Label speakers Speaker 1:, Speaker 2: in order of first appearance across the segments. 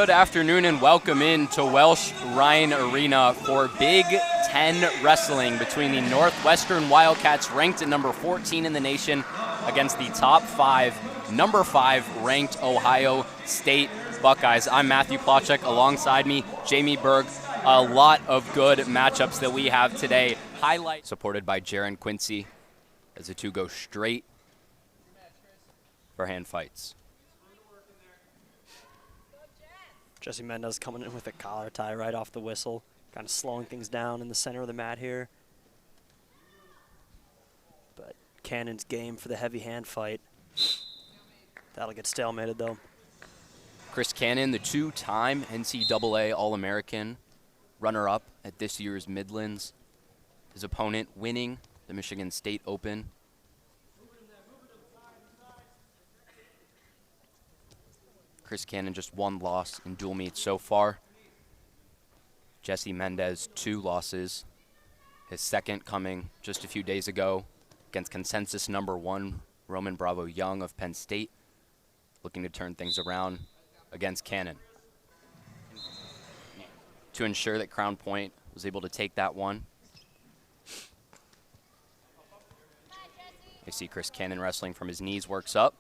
Speaker 1: Good afternoon and welcome in to Welsh Ryan Arena for Big Ten Wrestling between the Northwestern Wildcats, ranked at number 14 in the nation, against the top 5, number 5 ranked Ohio State Buckeyes. I'm Matthew Plotchek. Alongside me, Jamie Berg. A lot of good matchups that we have today. Highlight supported by Jaron Quincy as the two go straight for hand fights.
Speaker 2: Jesse Mendez coming in with a collar tie right off the whistle, kind of slowing things down in the center of the mat here. But Cannon's game for the heavy hand fight. That'll get stalemated though.
Speaker 1: Chris Cannon, the two-time NCAA All-American, runner-up at this year's Midlands. His opponent winning the Michigan State Open. Chris Cannon just one loss in dual meets so far. Jesse Mendez 2 losses. His second coming just a few days ago against consensus number 1 Roman Bravo Young of Penn State, looking to turn things around against Cannon. To ensure that Crown Point was able to take that one. You see Chris Cannon wrestling from his knees, works up,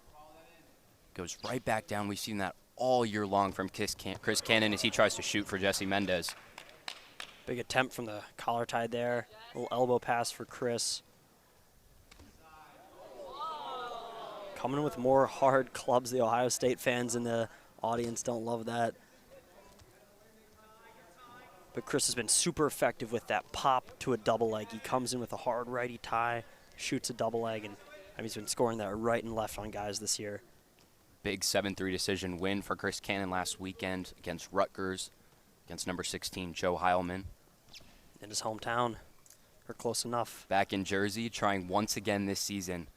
Speaker 1: goes right back down. We've seen that all year long from Chris Cannon as he tries to shoot for Jesse Mendez.
Speaker 2: Big attempt from the collar tie there. A little elbow pass for Chris. Coming with more hard clubs. The Ohio State fans in the audience don't love that. But Chris has been super effective with that pop to a double leg. He comes in with a hard righty tie, shoots a double leg, and he's been scoring that right and left on guys this year.
Speaker 1: Big 7-3 decision win for Chris Cannon last weekend against Rutgers, against number 16, Joe Heinzelman.
Speaker 2: In his hometown, or close enough.
Speaker 1: Back in Jersey, trying once again this season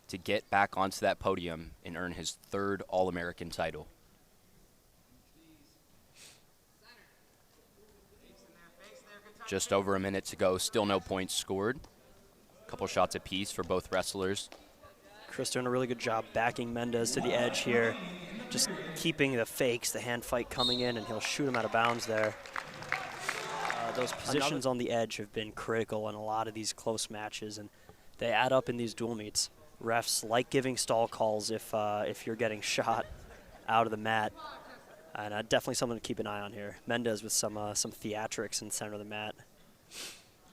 Speaker 1: to get back onto that podium and earn his 3rd All-American title. Just over a minute to go, still no points scored. A couple shots apiece for both wrestlers.
Speaker 2: Chris doing a really good job backing Mendez to the edge here, just keeping the fakes, the hand fight coming in, and he'll shoot him out of bounds there. Those positions on the edge have been critical in a lot of these close matches, and they add up in these dual meets. Refs like giving stall calls if you're getting shot out of the mat, and definitely something to keep an eye on here. Mendez with some theatrics in the center of the mat,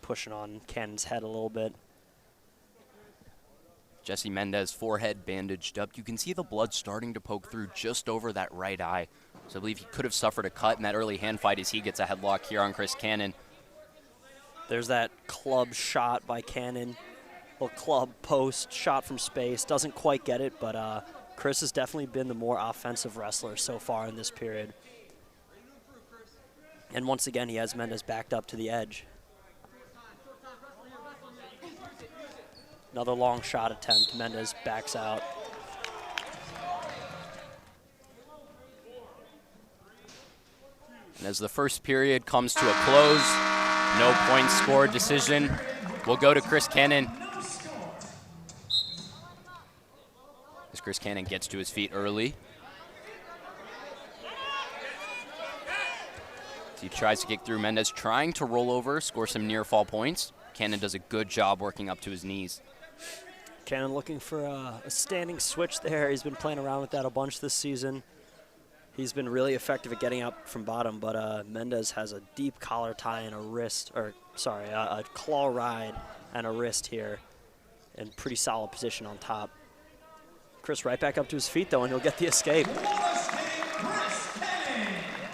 Speaker 2: pushing on Cannon's head a little bit.
Speaker 1: Jesse Mendez, forehead bandaged up. You can see the blood starting to poke through just over that right eye. So I believe he could have suffered a cut in that early hand fight as he gets a headlock here on Chris Cannon.
Speaker 2: There's that club shot by Cannon. Little club post shot from space. Doesn't quite get it, but Chris has definitely been the more offensive wrestler so far in this period. And once again, he has Mendez backed up to the edge. Another long shot attempt. Mendez backs out.
Speaker 1: And as the first period comes to a close, no points scored, decision will go to Chris Cannon. As Chris Cannon gets to his feet early. He tries to kick through. Mendez trying to roll over, score some near fall points. Cannon does a good job working up to his knees.
Speaker 2: Cannon looking for a standing switch there. He's been playing around with that a bunch this season. He's been really effective at getting up from bottom, but Mendez has a deep collar tie and a claw ride and a wrist here, and pretty solid position on top. Chris right back up to his feet though, and he'll get the escape.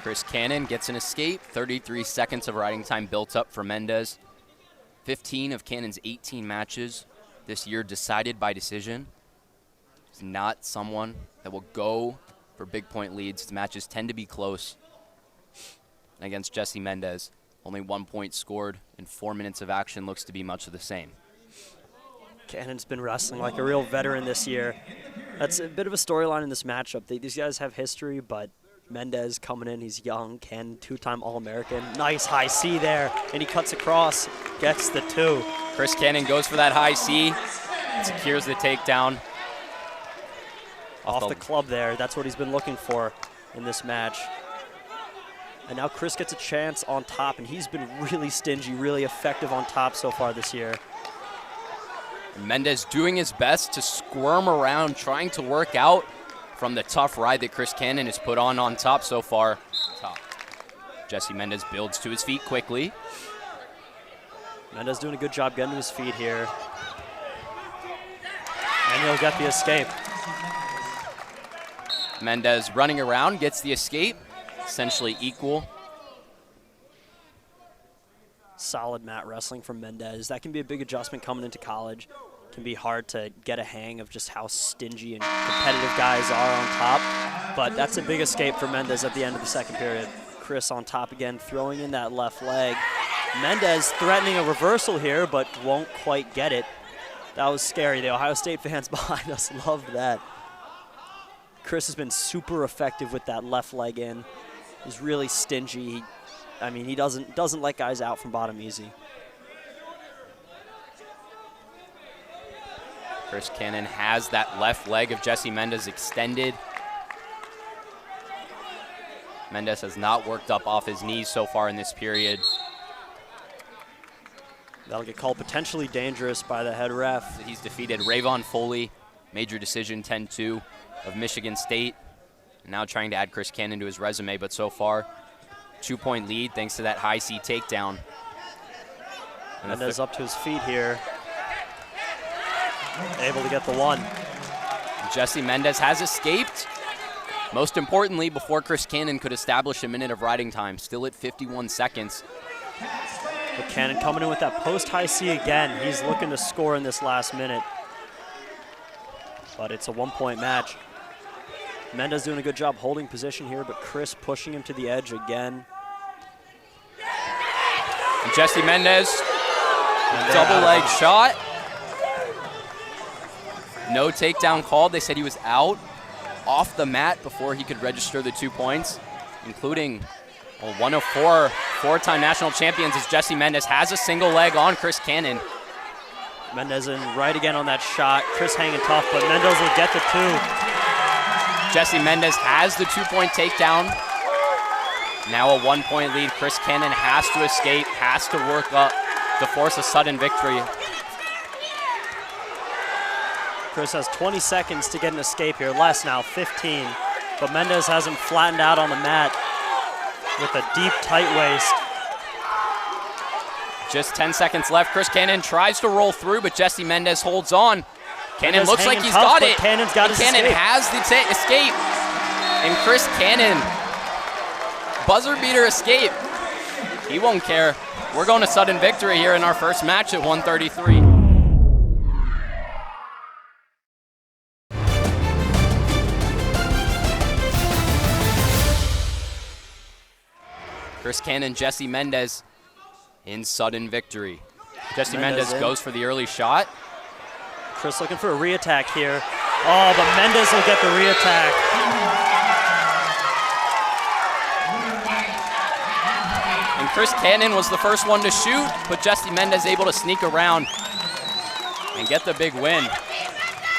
Speaker 1: Chris Cannon gets an escape. 33 seconds of riding time built up for Mendez. 15 of Cannon's 18 matches this year decided by decision. He's not someone that will go for big point leads. His matches tend to be close. And against Jesse Mendez, only 1 point scored in 4 minutes of action, looks to be much of the same.
Speaker 2: Cannon's been wrestling like a real veteran this year. That's a bit of a storyline in this matchup. These guys have history, but Mendez coming in, he's young. Cannon, 2-time All-American. Nice high C there, and he cuts across, gets the 2.
Speaker 1: Chris Cannon goes for that high C, secures the takedown.
Speaker 2: Off the club there. That's what he's been looking for in this match. And now Chris gets a chance on top, and he's been really stingy, really effective on top so far this year.
Speaker 1: Mendez doing his best to squirm around, trying to work out from the tough ride that Chris Cannon has put on top so far. Jesse Mendez builds to his feet quickly.
Speaker 2: Mendez doing a good job getting to his feet here. And he'll get the escape.
Speaker 1: Mendez running around, gets the escape, essentially equal.
Speaker 2: Solid mat wrestling from Mendez. That can be a big adjustment coming into college. It can be hard to get a hang of just how stingy and competitive guys are on top. But that's a big escape for Mendez at the end of the second period. Chris on top again, throwing in that left leg. Mendez threatening a reversal here, but won't quite get it. That was scary. The Ohio State fans behind us loved that. Chris has been super effective with that left leg in. He's really stingy. I mean, he doesn't let guys out from bottom easy.
Speaker 1: Chris Cannon has that left leg of Jesse Mendez extended. Mendez has not worked up off his knees so far in this period.
Speaker 2: That'll get called potentially dangerous by the head ref.
Speaker 1: He's defeated Rayvon Foley, major decision 10-2 of Michigan State. Now trying to add Chris Cannon to his resume, but so far, 2-point lead thanks to that high C takedown. And
Speaker 2: Mendez up to his feet here. Able to get the one.
Speaker 1: Jesse Mendez has escaped. Most importantly, before Chris Cannon could establish a minute of riding time, still at 51 seconds.
Speaker 2: But Cannon coming in with that post high C again. He's looking to score in this last minute. But it's a 1-point match. Mendez doing a good job holding position here, but Chris pushing him to the edge again.
Speaker 1: And Jesse Mendez, double leg shot. No takedown called. They said he was out off the mat before he could register the 2 points, including one of four-time national champions as Jesse Mendez has a single leg on Chris Cannon.
Speaker 2: Mendez in right again on that shot. Chris hanging tough, but Mendez will get the 2.
Speaker 1: Jesse Mendez has the 2-point takedown. Now a 1-point lead. Chris Cannon has to escape, has to work up to force a sudden victory.
Speaker 2: Chris has 20 seconds to get an escape here. Less now, 15. But Mendez has him flattened out on the mat with a deep, tight waist.
Speaker 1: Just 10 seconds left. Chris Cannon tries to roll through, but Jesse Mendez holds on. Cannon looks like he's got it.
Speaker 2: Cannon's got his
Speaker 1: Cannon
Speaker 2: escape.
Speaker 1: has the escape. And Chris Cannon, buzzer beater escape. He won't care. We're going to sudden victory here in our first match at 133. Chris Cannon, Jesse Mendez in sudden victory. Jesse Mendez goes for the early shot.
Speaker 2: Chris looking for a re-attack here. Oh, but Mendez will get the re-attack.
Speaker 1: And Chris Cannon was the first one to shoot, but Jesse Mendez able to sneak around and get the big win.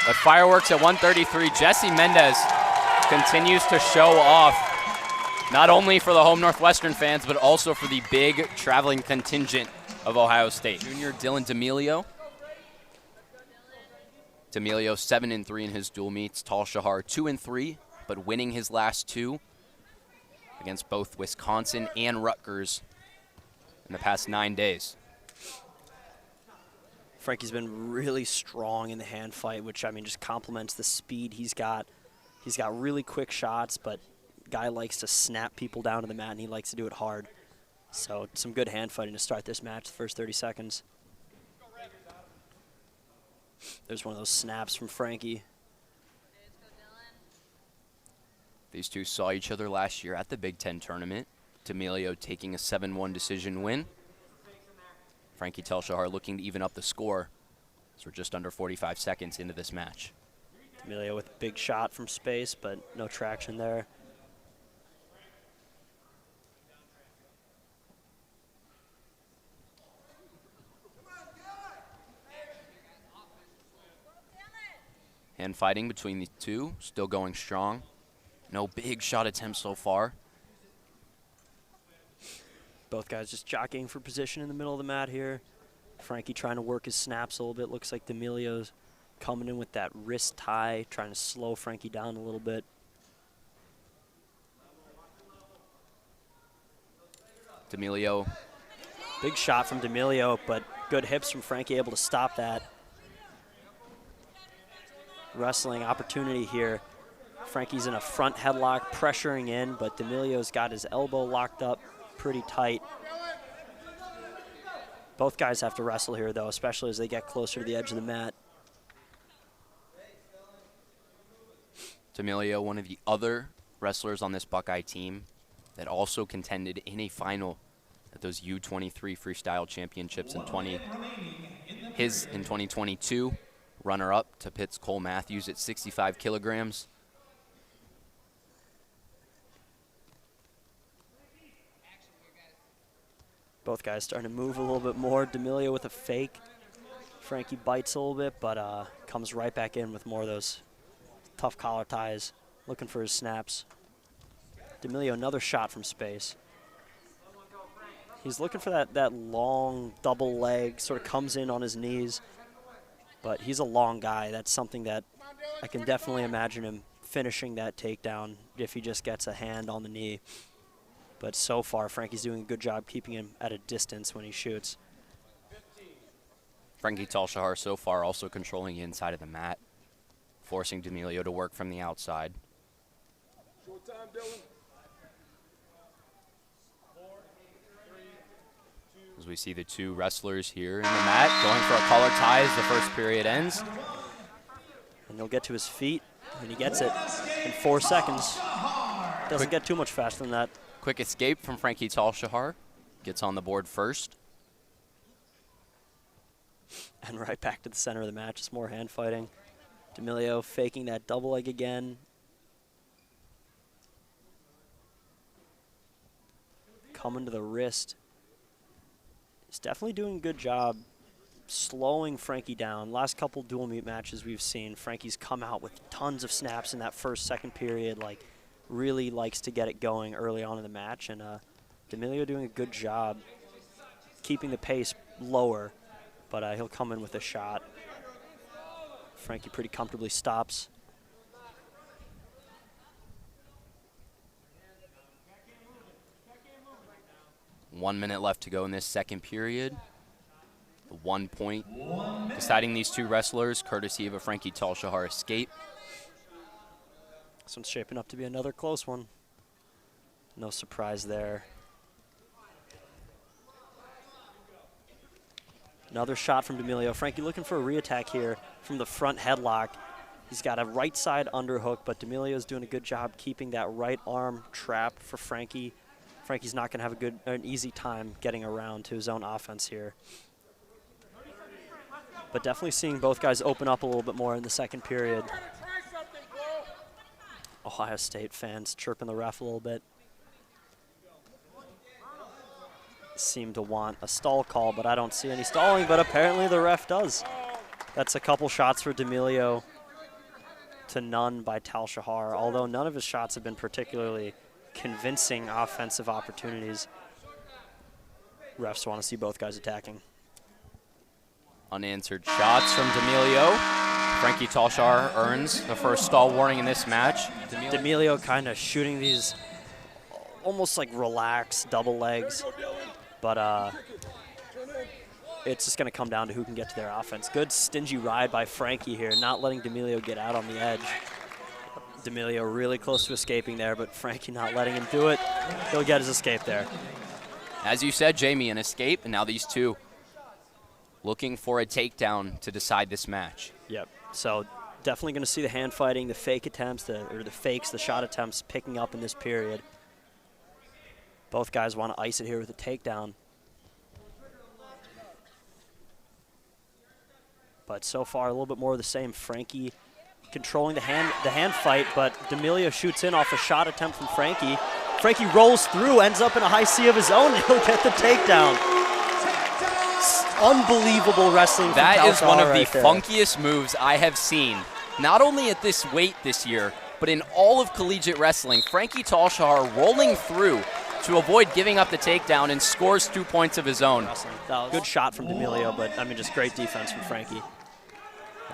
Speaker 1: But fireworks at 133. Jesse Mendez continues to show off, not only for the home Northwestern fans, but also for the big traveling contingent of Ohio State. Junior Dylan Demilio. Demilio 7-3 in his dual meets. Talshahar 2-3, but winning his last 2 against both Wisconsin and Rutgers in the past 9 days.
Speaker 2: Frankie's been really strong in the hand fight, which, I mean, just complements the speed he's got. He's got really quick shots, but guy likes to snap people down to the mat, and he likes to do it hard. So some good hand fighting to start this match, the first 30 seconds. There's one of those snaps from Frankie.
Speaker 1: These two saw each other last year at the Big Ten tournament. Demilio taking a 7-1 decision win. Frankie Talshahar looking to even up the score as we're just under 45 seconds into this match.
Speaker 2: Demilio with a big shot from space, but no traction there.
Speaker 1: Hand fighting between the two, still going strong. No big shot attempts so far.
Speaker 2: Both guys just jockeying for position in the middle of the mat here. Frankie trying to work his snaps a little bit. Looks like Demilio's coming in with that wrist tie, trying to slow Frankie down a little bit.
Speaker 1: Demilio.
Speaker 2: Big shot from Demilio, but good hips from Frankie, able to stop that. Wrestling opportunity here. Frankie's in a front headlock, pressuring in, but Demilio's got his elbow locked up pretty tight. Both guys have to wrestle here, though, especially as they get closer to the edge of the mat.
Speaker 1: Demilio, one of the other wrestlers on this Buckeye team that also contended in a final at those U23 Freestyle Championships in 2022. Runner-up to Pitt's Cole Matthews at 65 kilograms.
Speaker 2: Both guys starting to move a little bit more. Demilio with a fake. Frankie bites a little bit, but comes right back in with more of those tough collar ties, looking for his snaps. Demilio, another shot from space. He's looking for that long double leg, sort of comes in on his knees, but he's a long guy. That's something that I can definitely imagine him finishing that takedown if he just gets a hand on the knee. But so far, Frankie's doing a good job keeping him at a distance when he shoots.
Speaker 1: Frankie Talshahar so far also controlling the inside of the mat, forcing Demilio to work from the outside. As we see the two wrestlers here in the mat going for a collar tie as the first period ends.
Speaker 2: And he'll get to his feet, and he gets it in 4 seconds. Doesn't get too much faster than that.
Speaker 1: Quick escape from Frankie Talshahar. Gets on the board first.
Speaker 2: And right back to the center of the match. It's more hand fighting. Demilio faking that double leg again. Coming to the wrist. He's definitely doing a good job slowing Frankie down. Last couple dual meet matches we've seen, Frankie's come out with tons of snaps in that first, second period. Like, really likes to get it going early on in the match. And Demilio doing a good job keeping the pace lower, but he'll come in with a shot. Frankie pretty comfortably stops.
Speaker 1: One minute left to go in this second period. 1 point deciding these two wrestlers, courtesy of a Frankie Talshahar escape.
Speaker 2: This one's shaping up to be another close one. No surprise there. Another shot from Demilio. Frankie looking for a re-attack here from the front headlock. He's got a right side underhook, but Demilio's doing a good job keeping that right arm trap for Frankie. Frankie's not going to have an easy time getting around to his own offense here. But definitely seeing both guys open up a little bit more in the second period. Ohio State fans chirping the ref a little bit. Seem to want a stall call, but I don't see any stalling, but apparently the ref does. That's a couple shots for Demilio to none by Talshahar, although none of his shots have been particularly convincing offensive opportunities. Refs want to see both guys attacking.
Speaker 1: Unanswered shots from Demilio. Frankie Talshahar earns the first stall warning in this match.
Speaker 2: Demilio kind of shooting these almost like relaxed double legs, but it's just going to come down to who can get to their offense. Good stingy ride by Frankie here, not letting Demilio get out on the edge. Demilio really close to escaping there, but Frankie not letting him do it. He'll get his escape there.
Speaker 1: As you said, Jamie, an escape, and now these two looking for a takedown to decide this match.
Speaker 2: Yep, so definitely going to see the hand fighting, the fake attempts, or the fakes, the shot attempts picking up in this period. Both guys want to ice it here with a takedown. But so far, a little bit more of the same. Frankie controlling the hand fight, but Demilio shoots in off a shot attempt from Frankie. Frankie rolls through, ends up in a high C of his own, and he'll get the takedown. Unbelievable wrestling from
Speaker 1: That is one of the
Speaker 2: right there.
Speaker 1: funkiest moves I have seen, not only at this weight this year, but in all of collegiate wrestling. Frankie Talshahar rolling through, to avoid giving up the takedown and scores 2 points of his own.
Speaker 2: Good shot from Demilio, but I mean, just great defense from Frankie.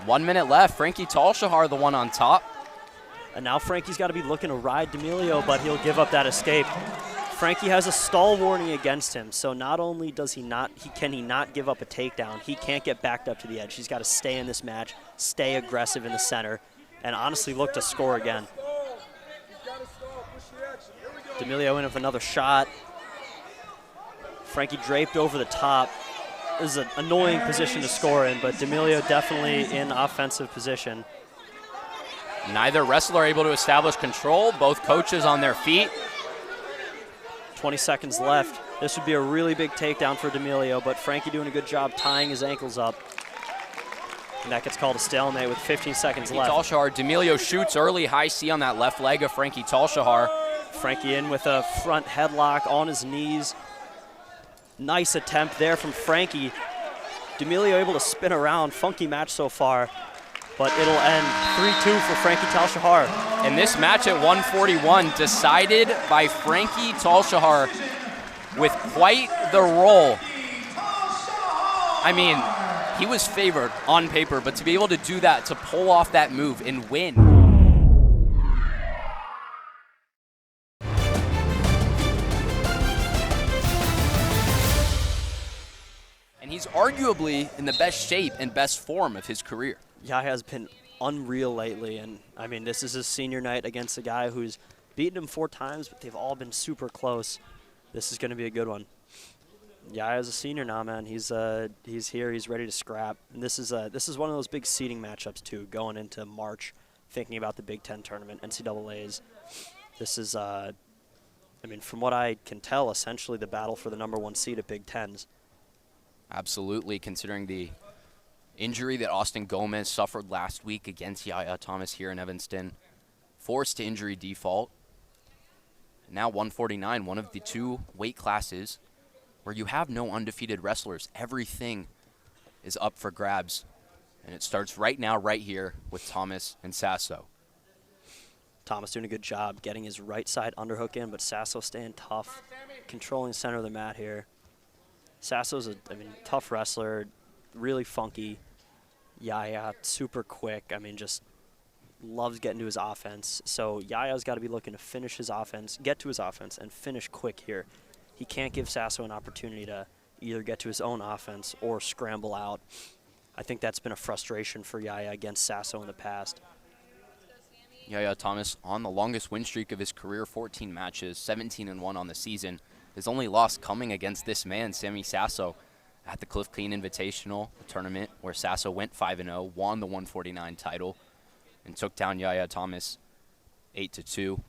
Speaker 1: 1 minute left. Frankie Talshahar, the one on top.
Speaker 2: And now Frankie's got to be looking to ride Demilio, but he'll give up that escape. Frankie has a stall warning against him, so not only does he not give up a takedown, he can't get backed up to the edge. He's got to stay in this match, stay aggressive in the center, and honestly look to score again. Demilio in with another shot. Frankie draped over the top. This is an annoying position to score in, but Demilio definitely in offensive position.
Speaker 1: Neither wrestler able to establish control. Both coaches on their feet.
Speaker 2: 20 seconds left. This would be a really big takedown for Demilio, but Frankie doing a good job tying his ankles up. And that gets called a stalemate with 15 seconds left.
Speaker 1: Talshahar, Demilio shoots early, high C on that left leg of Frankie Talshahar.
Speaker 2: Frankie in with a front headlock on his knees. Nice attempt there from Frankie. Demilio able to spin around. Funky match so far, but it'll end 3-2 for Frankie Talshahar.
Speaker 1: And this match at 141 decided by Frankie Talshahar with quite the roll. I mean, he was favored on paper, but to be able to do that, to pull off that move and win. And he's arguably in the best shape and best form of his career.
Speaker 2: Yahya has been unreal lately, and I mean, this is his senior night against a guy who's beaten him 4 times, but they've all been super close. This is going to be a good one. Yahya's a senior now, man. He's here. He's ready to scrap. And this is one of those big seeding matchups too, going into March, thinking about the Big Ten tournament, NCAA's. This is, I mean, from what I can tell, essentially the battle for the #1 seed at Big Tens.
Speaker 1: Absolutely, considering the injury that Austin Gomez suffered last week against Yahya Thomas here in Evanston. Forced to injury default. Now 149, one of the 2 weight classes where you have no undefeated wrestlers. Everything is up for grabs. And it starts right now, right here, with Thomas and Sasso.
Speaker 2: Thomas doing a good job getting his right side underhook in, but Sasso staying tough, controlling the center of the mat here. Sasso's a tough wrestler, really funky. Yahya, super quick. I mean, just loves getting to his offense. So Yahya's got to be looking to finish his offense, get to his offense, and finish quick here. He can't give Sasso an opportunity to either get to his own offense or scramble out. I think that's been a frustration for Yahya against Sasso in the past.
Speaker 1: Yahya Thomas on the longest win streak of his career, 14 matches, 17-1 on the season. His only loss coming against this man, Sammy Sasso, at the Cliff Clean Invitational, a tournament where Sasso went 5-0, won the 149 title, and took down Yahya Thomas 8-2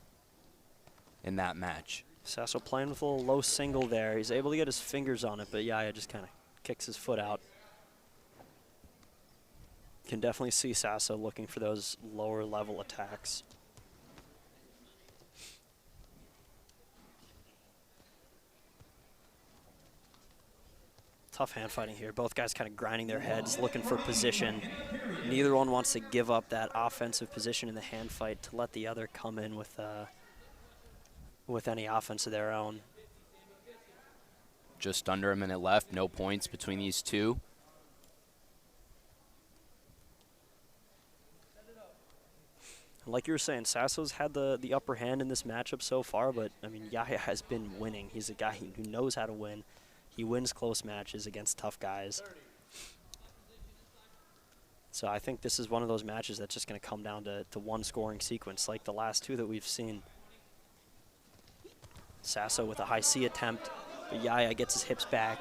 Speaker 1: in that match.
Speaker 2: Sasso playing with a little low single there. He's able to get his fingers on it, but Yahya just kind of kicks his foot out. Can definitely see Sasso looking for those lower level attacks. Tough hand fighting here. Both guys kind of grinding their heads, looking for position. Neither one wants to give up that offensive position in the hand fight to let the other come in with any offense of their own.
Speaker 1: Just under a minute left, no points between these two.
Speaker 2: Like you were saying, Sasso's had the upper hand in this matchup so far, but I mean, Yahya has been winning. He's a guy who knows how to win. He wins close matches against tough guys. So I think this is one of those matches that's just going to come down to one scoring sequence, like the last 2 that we've seen. Sasso with a high C attempt, but Yahya gets his hips back.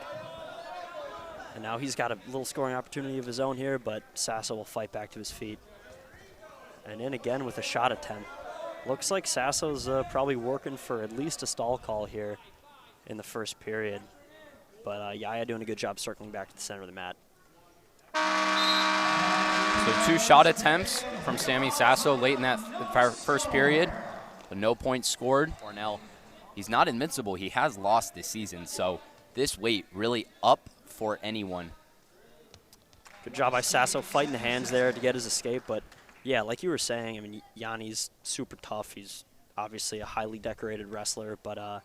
Speaker 2: And now he's got a little scoring opportunity of his own here, but Sasso will fight back to his feet. And in again with a shot attempt. Looks like Sasso's probably working for at least a stall call here in the first period. But Yahya doing a good job circling back to the center of the mat.
Speaker 1: So 2 shot attempts from Sammy Sasso late in that first period, but no points scored. Cornell, he's not invincible. He has lost this season, so this weight really up for anyone.
Speaker 2: Good job by Sasso fighting the hands there to get his escape, but yeah, like you were saying, I mean, Yanni's super tough. He's obviously a highly decorated wrestler, but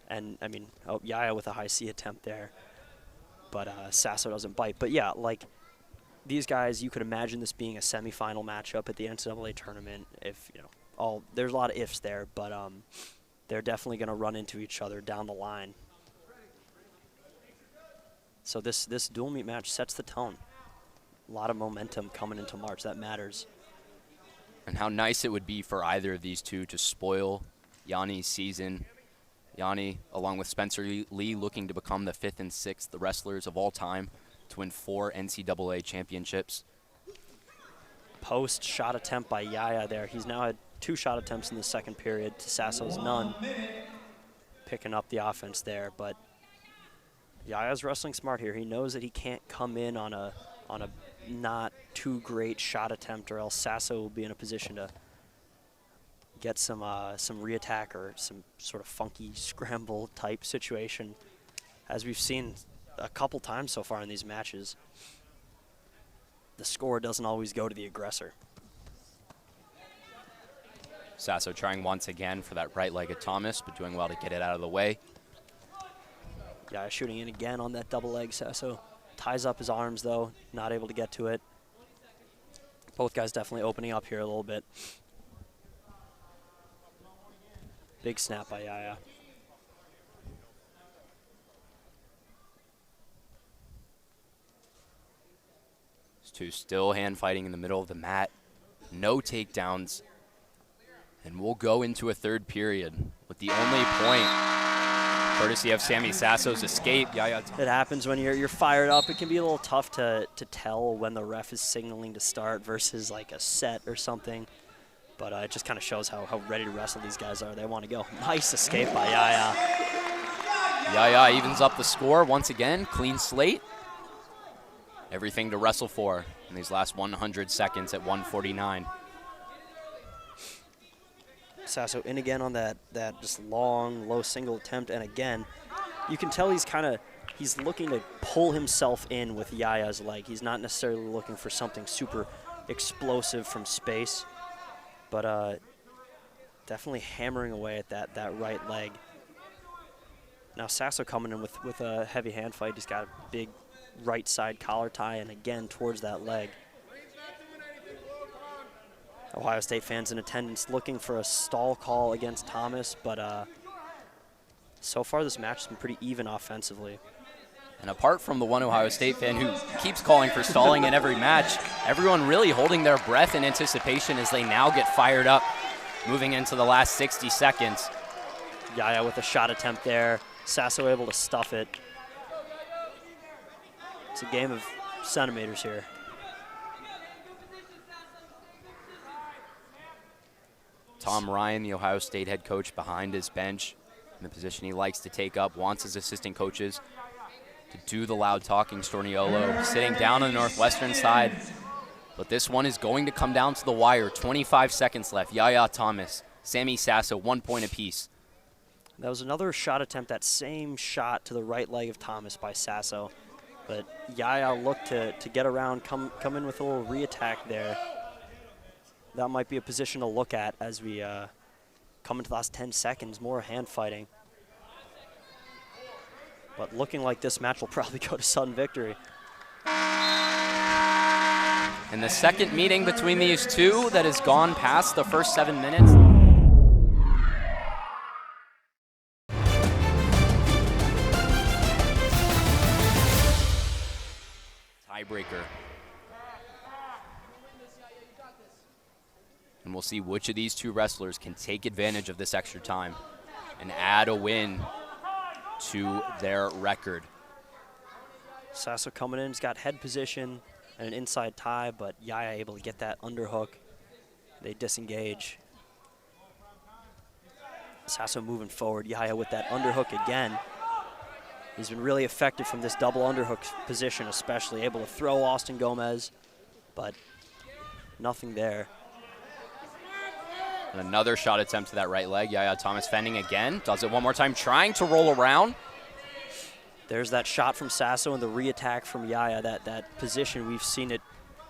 Speaker 2: And, I mean, Yaya with a high C attempt there. But Sasso doesn't bite. But, yeah, like, these guys, you could imagine this being a semifinal matchup at the NCAA tournament. If, you know, there's a lot of ifs there, but they're definitely going to run into each other down the line. So this dual meet match sets the tone. A lot of momentum coming into March. That matters.
Speaker 1: And how nice it would be for either of these two to spoil Yanni's season. Yanni, along with Spencer Lee, looking to become the 5th and 6th wrestlers of all time to win 4 NCAA championships.
Speaker 2: Post shot attempt by Yaya there. He's now had 2 shot attempts in the second period to Sasso's none. Picking up the offense there, but Yaya's wrestling smart here. He knows that he can't come in on a not too great shot attempt, or else Sasso will be in a position to get some reattack or some sort of funky scramble type situation, as we've seen a couple times so far in these matches. The score doesn't always go to the aggressor.
Speaker 1: Sasso trying once again for that right leg of Thomas, but doing well to get it out of the way.
Speaker 2: Yeah, shooting in again on that double leg. Sasso ties up his arms, though, not able to get to it. Both guys definitely opening up here a little bit. Big snap by Yaya.
Speaker 1: These two still hand fighting in the middle of the mat. No takedowns. And we'll go into a third period with the only point, courtesy of Sammy Sasso's escape.
Speaker 2: It happens when you're fired up. It can be a little tough to tell when the ref is signaling to start versus like a set or something. But it just kind of shows how ready to wrestle these guys are. They want to go. Nice escape by Yaya.
Speaker 1: Yaya evens up the score once again. Clean slate. Everything to wrestle for in these last 100 seconds at 1:49.
Speaker 2: Sasso in again on that just long, low single attempt. And again, you can tell he's looking to pull himself in with Yaya's leg. He's not necessarily looking for something super explosive from space. But definitely hammering away at that right leg. Now Sasso coming in with a heavy hand fight. He's got a big right side collar tie, and again towards that leg. Ohio State fans in attendance looking for a stall call against Thomas, but so far this match has been pretty even offensively.
Speaker 1: And apart from the one Ohio State fan who keeps calling for stalling in every match, everyone really holding their breath in anticipation as they now get fired up moving into the last 60 seconds.
Speaker 2: Yaya with a shot attempt there. Sasso able to stuff it. It's a game of centimeters here.
Speaker 1: Tom Ryan, the Ohio State head coach, behind his bench in the position he likes to take up, wants his assistant coaches to do the loud talking. Storniolo sitting down on the Northwestern side. But this one is going to come down to the wire. 25 seconds left. Yaya Thomas, Sammy Sasso, 1 point apiece.
Speaker 2: That was another shot attempt, that same shot to the right leg of Thomas by Sasso. But Yaya looked to get around, come in with a little re-attack there. That might be a position to look at as we come into the last 10 seconds, more hand fighting. But looking like this match will probably go to sudden victory.
Speaker 1: And the second meeting between these two that has gone past the first 7 minutes. Tiebreaker. And we'll see which of these two wrestlers can take advantage of this extra time and add a win to their record.
Speaker 2: Sasso coming in, he's got head position and an inside tie, but Yaya able to get that underhook. They disengage. Sasso moving forward, Yaya with that underhook again. He's been really effective from this double underhook position, especially able to throw Austin Gomez, but nothing there.
Speaker 1: And another shot attempt to that right leg. Yaya Thomas fending again. Does it one more time, trying to roll around.
Speaker 2: There's that shot from Sasso and the re-attack from Yaya. That position, we've seen it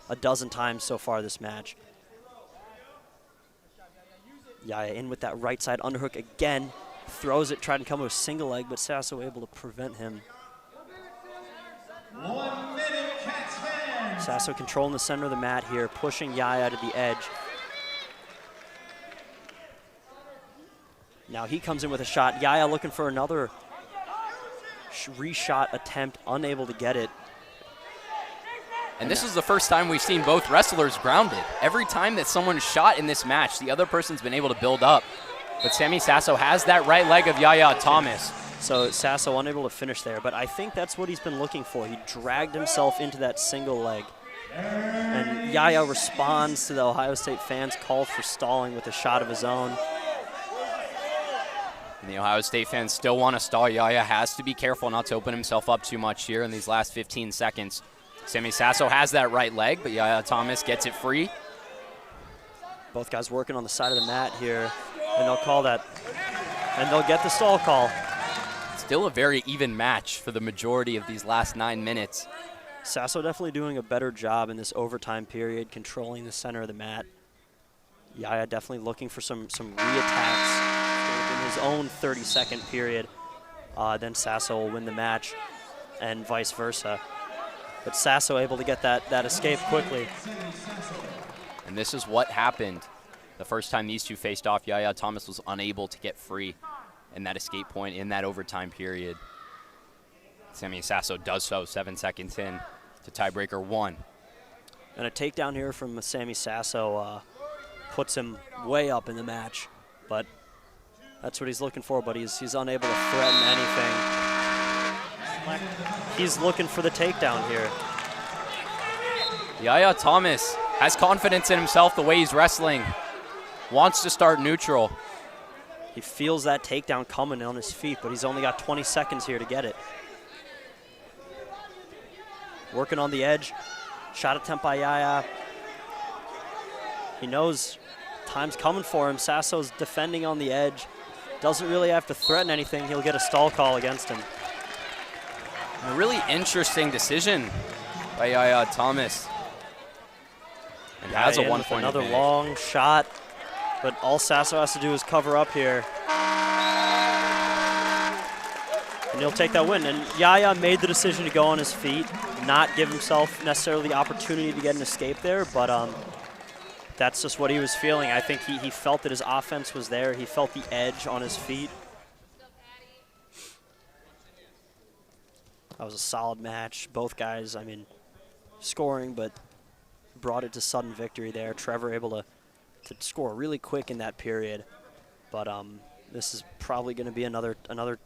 Speaker 2: a dozen times so far this match. Yaya in with that right side underhook again. throws it, tried to come to a single leg, but Sasso able to prevent him.
Speaker 3: 1 minute, Cats fans.
Speaker 2: Sasso controlling the center of the mat here, pushing Yaya to the edge. Now he comes in with a shot. Yaya looking for another reshot attempt, unable to get it.
Speaker 1: And this is the first time we've seen both wrestlers grounded. Every time that someone's shot in this match, the other person's been able to build up. But Sammy Sasso has that right leg of Yaya Thomas.
Speaker 2: So Sasso unable to finish there, but I think that's what he's been looking for. He dragged himself into that single leg. And Yaya responds to the Ohio State fans' call for stalling with a shot of his own.
Speaker 1: And the Ohio State fans still want to stall. Yaya has to be careful not to open himself up too much here in these last 15 seconds. Sammy Sasso has that right leg, but Yaya Thomas gets it free.
Speaker 2: Both guys working on the side of the mat here, and they'll call that, and they'll get the stall call.
Speaker 1: Still a very even match for the majority of these last 9 minutes.
Speaker 2: Sasso definitely doing a better job in this overtime period, controlling the center of the mat. Yaya definitely looking for some re-attacks in his own 30-second period. Then Sasso will win the match, and vice versa. But Sasso able to get that escape quickly.
Speaker 1: And this is what happened the first time these two faced off. Yaya Thomas was unable to get free in that escape point in that overtime period. Sammy Sasso does so 7 seconds in to tiebreaker 1.
Speaker 2: And a takedown here from Sammy Sasso puts him way up in the match. But that's what he's looking for, but he's unable to threaten anything. He's looking for the takedown here.
Speaker 1: Yaya Thomas has confidence in himself the way he's wrestling. Wants to start neutral.
Speaker 2: He feels that takedown coming on his feet, but he's only got 20 seconds here to get it. Working on the edge. Shot attempt by Yaya. He knows time's coming for him. Sasso's defending on the edge. Doesn't really have to threaten anything. He'll get a stall call against him.
Speaker 1: A really interesting decision by Yaya Thomas. And has a 1-point
Speaker 2: another
Speaker 1: advantage.
Speaker 2: long shot, but all Sasso has to do is cover up here. And he'll take that win. And Yaya made the decision to go on his feet, not give himself necessarily the opportunity to get an escape there, but that's just what he was feeling. I think he felt that his offense was there. He felt the edge on his feet. That was a solid match. Both guys, I mean, scoring, but brought it to sudden victory there. Trevor able to score really quick in that period. But this is probably going to be another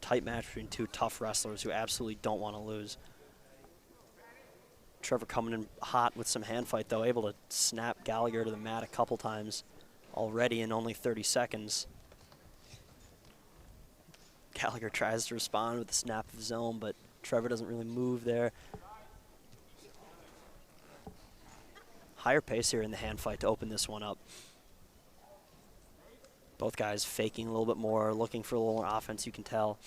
Speaker 2: tight match between two tough wrestlers who absolutely don't want to lose. Trevor coming in hot with some hand fight, though, able to snap Gallagher to the mat a couple times already in only 30 seconds. Gallagher tries to respond with a snap of his own, but Trevor doesn't really move there. Higher pace here in the hand fight to open this one up. Both guys faking a little bit more, looking for a little more offense, you can tell.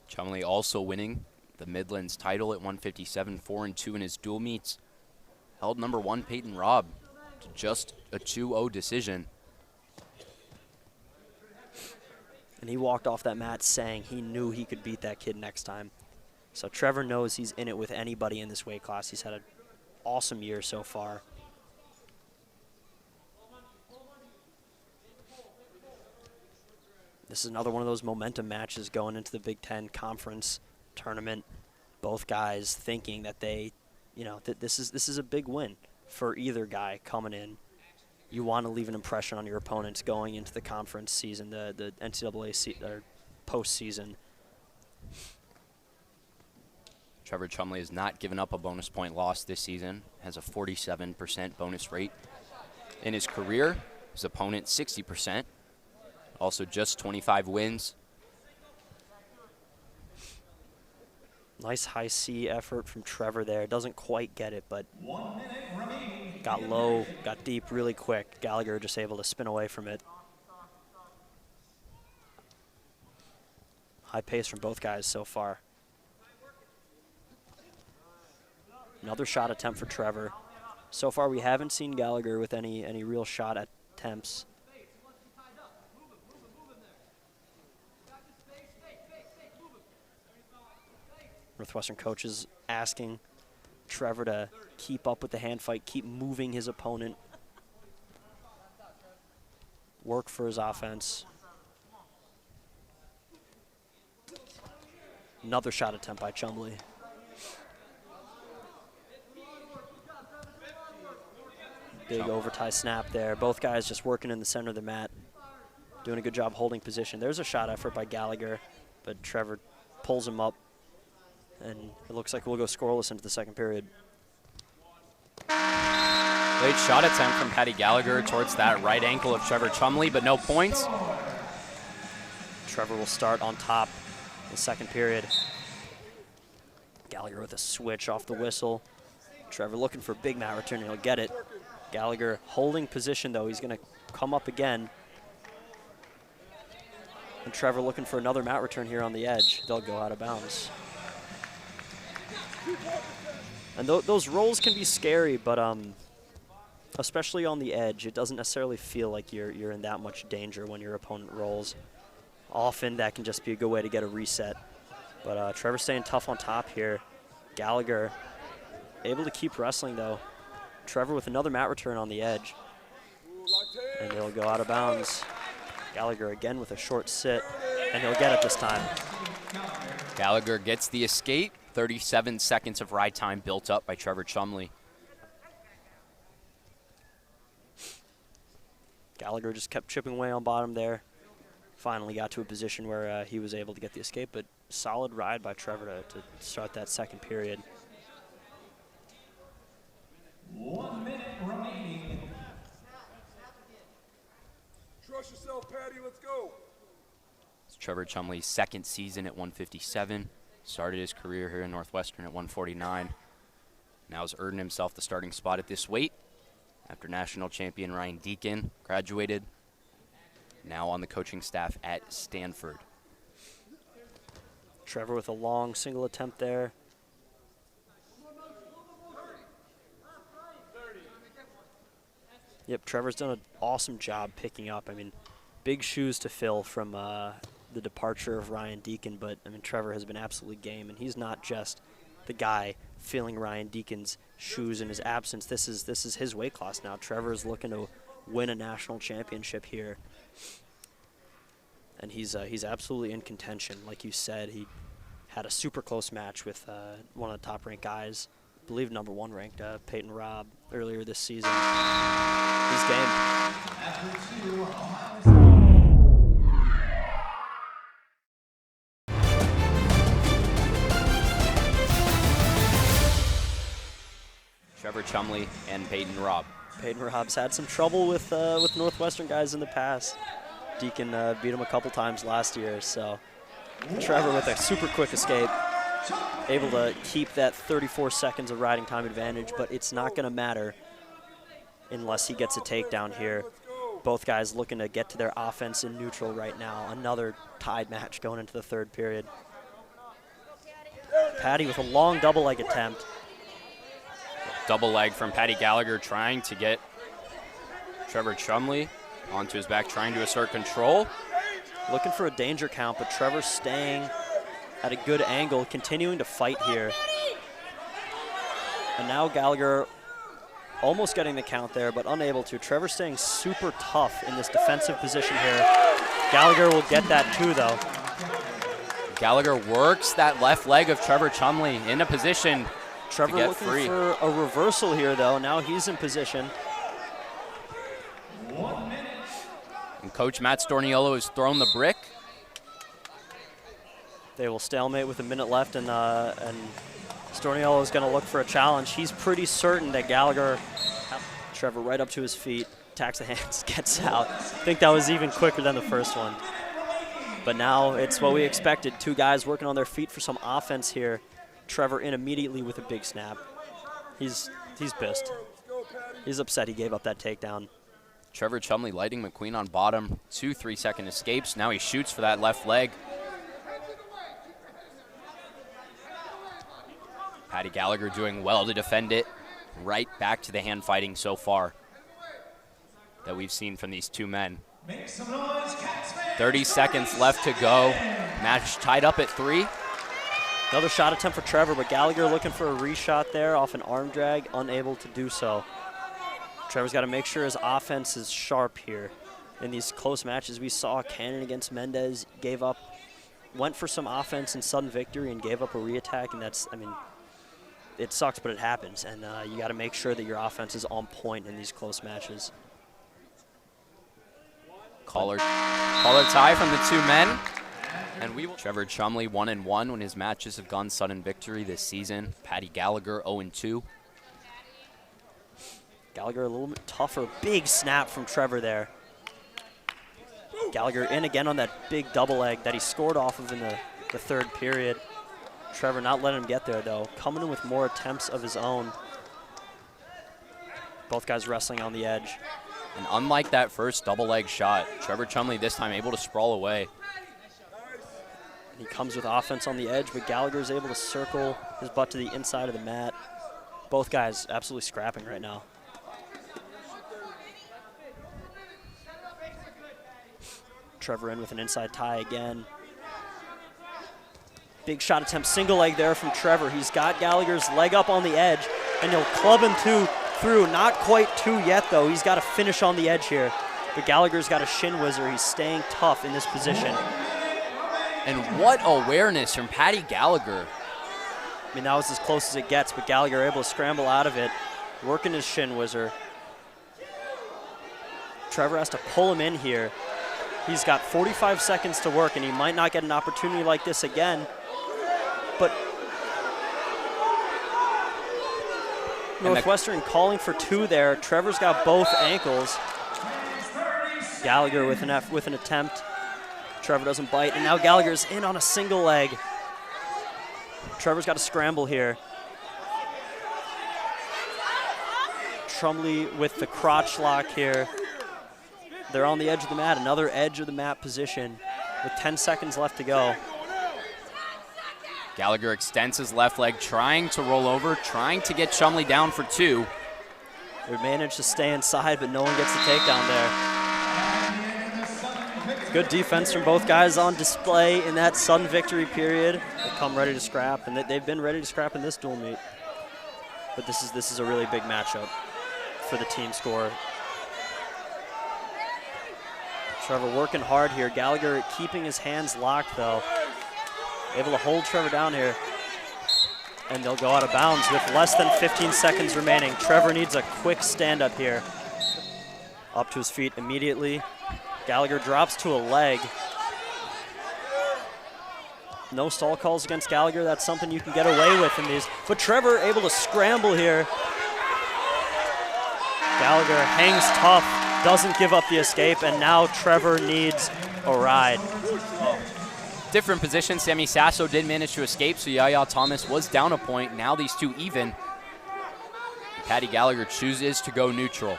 Speaker 1: Chumley also winning the Midlands title at 157, 4-2 in his dual meets. Held number 1 Peyton Robb to just a 2-0 decision.
Speaker 2: And he walked off that mat saying he knew he could beat that kid next time. So Trevor knows he's in it with anybody in this weight class. He's had an awesome year so far. This is another one of those momentum matches going into the Big Ten Conference tournament. Both guys thinking that they, that this is a big win for either guy coming in. You want to leave an impression on your opponents going into the conference season, the NCAA postseason.
Speaker 1: Trevor Chumley has not given up a bonus point loss this season, has a 47% bonus rate. In his career, his opponent 60%, also just 25 wins.
Speaker 2: Nice high C effort from Trevor there. Doesn't quite get it, but got low, got deep really quick. Gallagher just able to spin away from it. High pace from both guys so far. Another shot attempt for Trevor. So far we haven't seen Gallagher with any real shot attempts. Northwestern coaches asking Trevor to keep up with the hand fight, keep moving his opponent, work for his offense. Another shot attempt by Chumley. Big overtie snap there. Both guys just working in the center of the mat, doing a good job holding position. There's a shot effort by Gallagher, but Trevor pulls him up, and it looks like we'll go scoreless into the second period.
Speaker 1: Late shot attempt from Patty Gallagher towards that right ankle of Trevor Chumley, but no points.
Speaker 2: Trevor will start on top in the second period. Gallagher with a switch off the whistle. Trevor looking for a big mat return, and he'll get it. Gallagher holding position, though. He's going to come up again. And Trevor looking for another mat return here on the edge. They'll go out of bounds. And those rolls can be scary, but especially on the edge, it doesn't necessarily feel like you're in that much danger when your opponent rolls. Often that can just be a good way to get a reset. But Trevor staying tough on top here. Gallagher able to keep wrestling, though. Trevor with another mat return on the edge. And he'll go out of bounds. Gallagher again with a short sit, and he'll get it this time.
Speaker 1: Gallagher gets the escape. 37 seconds of ride time built up by Trevor Chumley.
Speaker 2: Gallagher just kept chipping away on bottom there. Finally got to a position where he was able to get the escape, but solid ride by Trevor to start that second period.
Speaker 3: 1 minute remaining.
Speaker 4: Trust yourself, Patty. Let's go.
Speaker 1: It's Trevor Chumley's second season at 157. Started his career here in Northwestern at 149. Now has earned himself the starting spot at this weight after national champion Ryan Deacon graduated. Now on the coaching staff at Stanford.
Speaker 2: Trevor with a long single attempt there. Yep, Trevor's done an awesome job picking up. I mean, big shoes to fill from the departure of Ryan Deacon, but I mean, Trevor has been absolutely game, and he's not just the guy filling Ryan Deacon's shoes in his absence. This is his weight class now. Trevor is looking to win a national championship here, and he's absolutely in contention. Like you said, he had a super close match with one of the top-ranked guys, I believe #1 ranked, Peyton Robb, earlier this season. He's game.
Speaker 1: Trevor Chumley and Peyton Robb.
Speaker 2: Peyton Robb's had some trouble with Northwestern guys in the past. Deacon beat him a couple times last year, so Trevor with a super quick escape, able to keep that 34 seconds of riding time advantage, but it's not going to matter unless he gets a takedown here. Both guys looking to get to their offense in neutral right now. Another tied match going into the third period. Patty with a long double leg attempt.
Speaker 1: Double leg from Patty Gallagher trying to get Trevor Chumley onto his back, trying to assert control.
Speaker 2: Looking for a danger count, but Trevor staying at a good angle, continuing to fight here. And now Gallagher almost getting the count there, but unable to. Trevor staying super tough in this defensive position here. Gallagher will get that too, though.
Speaker 1: Gallagher works that left leg of Trevor Chumley in a position
Speaker 2: Trevor
Speaker 1: to get
Speaker 2: looking
Speaker 1: free.
Speaker 2: for a reversal here, though. Now he's in position.
Speaker 3: 1 minute.
Speaker 1: And Coach Matt Storniolo has thrown the brick.
Speaker 2: They will stalemate with a minute left, and Storniolo is going to look for a challenge. He's pretty certain that Gallagher, Trevor right up to his feet, attacks the hands, gets out. I think that was even quicker than the first one. But now it's what we expected. Two guys working on their feet for some offense here. Trevor in immediately with a big snap. He's pissed. He's upset he gave up that takedown.
Speaker 1: Trevor Chumley lighting McQueen on bottom. 2 3-second escapes. Now he shoots for that left leg. Patty Gallagher doing well to defend it. Right back to the hand fighting so far that we've seen from these two men.
Speaker 3: Make some noise, Cats fans.
Speaker 1: 30 seconds left to go. Match tied up at 3.
Speaker 2: Another shot attempt for Trevor, but Gallagher looking for a reshot there off an arm drag, unable to do so. Trevor's got to make sure his offense is sharp here. In these close matches we saw, Cannon against Mendez went for some offense and sudden victory and gave up a re-attack, and that's, I mean, it sucks, but it happens, and you got to make sure that your offense is on point in these close matches.
Speaker 1: Collar tie from the two men. And we will. Trevor Chumley 1-1 when his matches have gone sudden victory this season. Patty Gallagher 0-2.
Speaker 2: Gallagher a little bit tougher. Big snap from Trevor there. Gallagher in again on that big double leg that he scored off of in the third period. Trevor not letting him get there though. Coming in with more attempts of his own. Both guys wrestling on the edge.
Speaker 1: And unlike that first double leg shot, Trevor Chumley this time able to sprawl away.
Speaker 2: He comes with offense on the edge, but Gallagher is able to circle his butt to the inside of the mat. Both guys absolutely scrapping right now. Trevor in with an inside tie again. Big shot attempt, single leg there from Trevor. He's got Gallagher's leg up on the edge, and he'll club him through. Not quite two yet, though. He's got to finish on the edge here. But Gallagher's got a shin whizzer. He's staying tough in this position.
Speaker 1: And what awareness from Patty Gallagher.
Speaker 2: I mean, that was as close as it gets, but Gallagher able to scramble out of it, working his shin whizzer. Trevor has to pull him in here. He's got 45 seconds to work, and he might not get an opportunity like this again. But Northwestern calling for two there. Trevor's got both ankles. Gallagher with an attempt. Trevor doesn't bite, and now Gallagher's in on a single leg. Trevor's got to scramble here. Chumley with the crotch lock here. They're on the edge of the mat, another edge of the mat position with 10 seconds left to go.
Speaker 1: Gallagher extends his left leg, trying to roll over, trying to get Chumley down for two.
Speaker 2: They managed to stay inside, but no one gets the takedown there. Good defense from both guys on display in that sudden victory period. They come ready to scrap, and they've been ready to scrap in this dual meet. But this is a really big matchup for the team score. Trevor working hard here. Gallagher keeping his hands locked though. Able to hold Trevor down here. And they'll go out of bounds with less than 15 seconds remaining. Trevor needs a quick stand up here. Up to his feet immediately. Gallagher drops to a leg. No stall calls against Gallagher. That's something you can get away with in these. But Trevor able to scramble here. Gallagher hangs tough, doesn't give up the escape, and now Trevor needs a ride.
Speaker 1: Different position. Sammy Sasso did manage to escape, so Yaya Thomas was down a point. Now these two even. Patty Gallagher chooses to go neutral.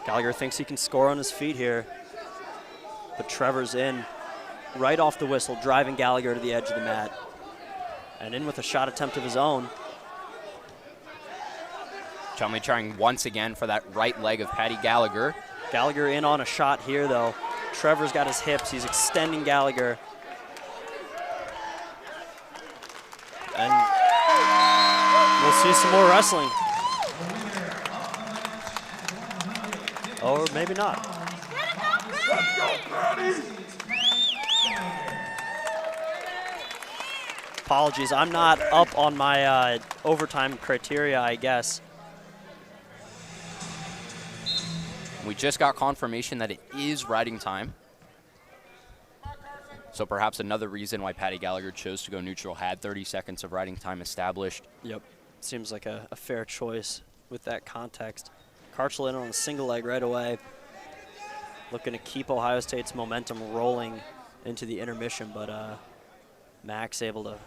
Speaker 2: Gallagher thinks he can score on his feet here. But Trevor's in right off the whistle, driving Gallagher to the edge of the mat. And in with a shot attempt of his own.
Speaker 1: Chumley trying once again for that right leg of Patty Gallagher.
Speaker 2: Gallagher in on a shot here, though. Trevor's got his hips. He's extending Gallagher. And we'll see some more wrestling. Or maybe not.
Speaker 4: Let's go, Patty!
Speaker 2: Apologies, I'm not up on my overtime criteria, I guess.
Speaker 1: We just got confirmation that it is riding time. So perhaps another reason why Patty Gallagher chose to go neutral, had 30 seconds of riding time established.
Speaker 2: Yep, seems like a fair choice with that context. Karchla in on a single leg right away. Looking to keep Ohio State's momentum rolling into the intermission, but Max able to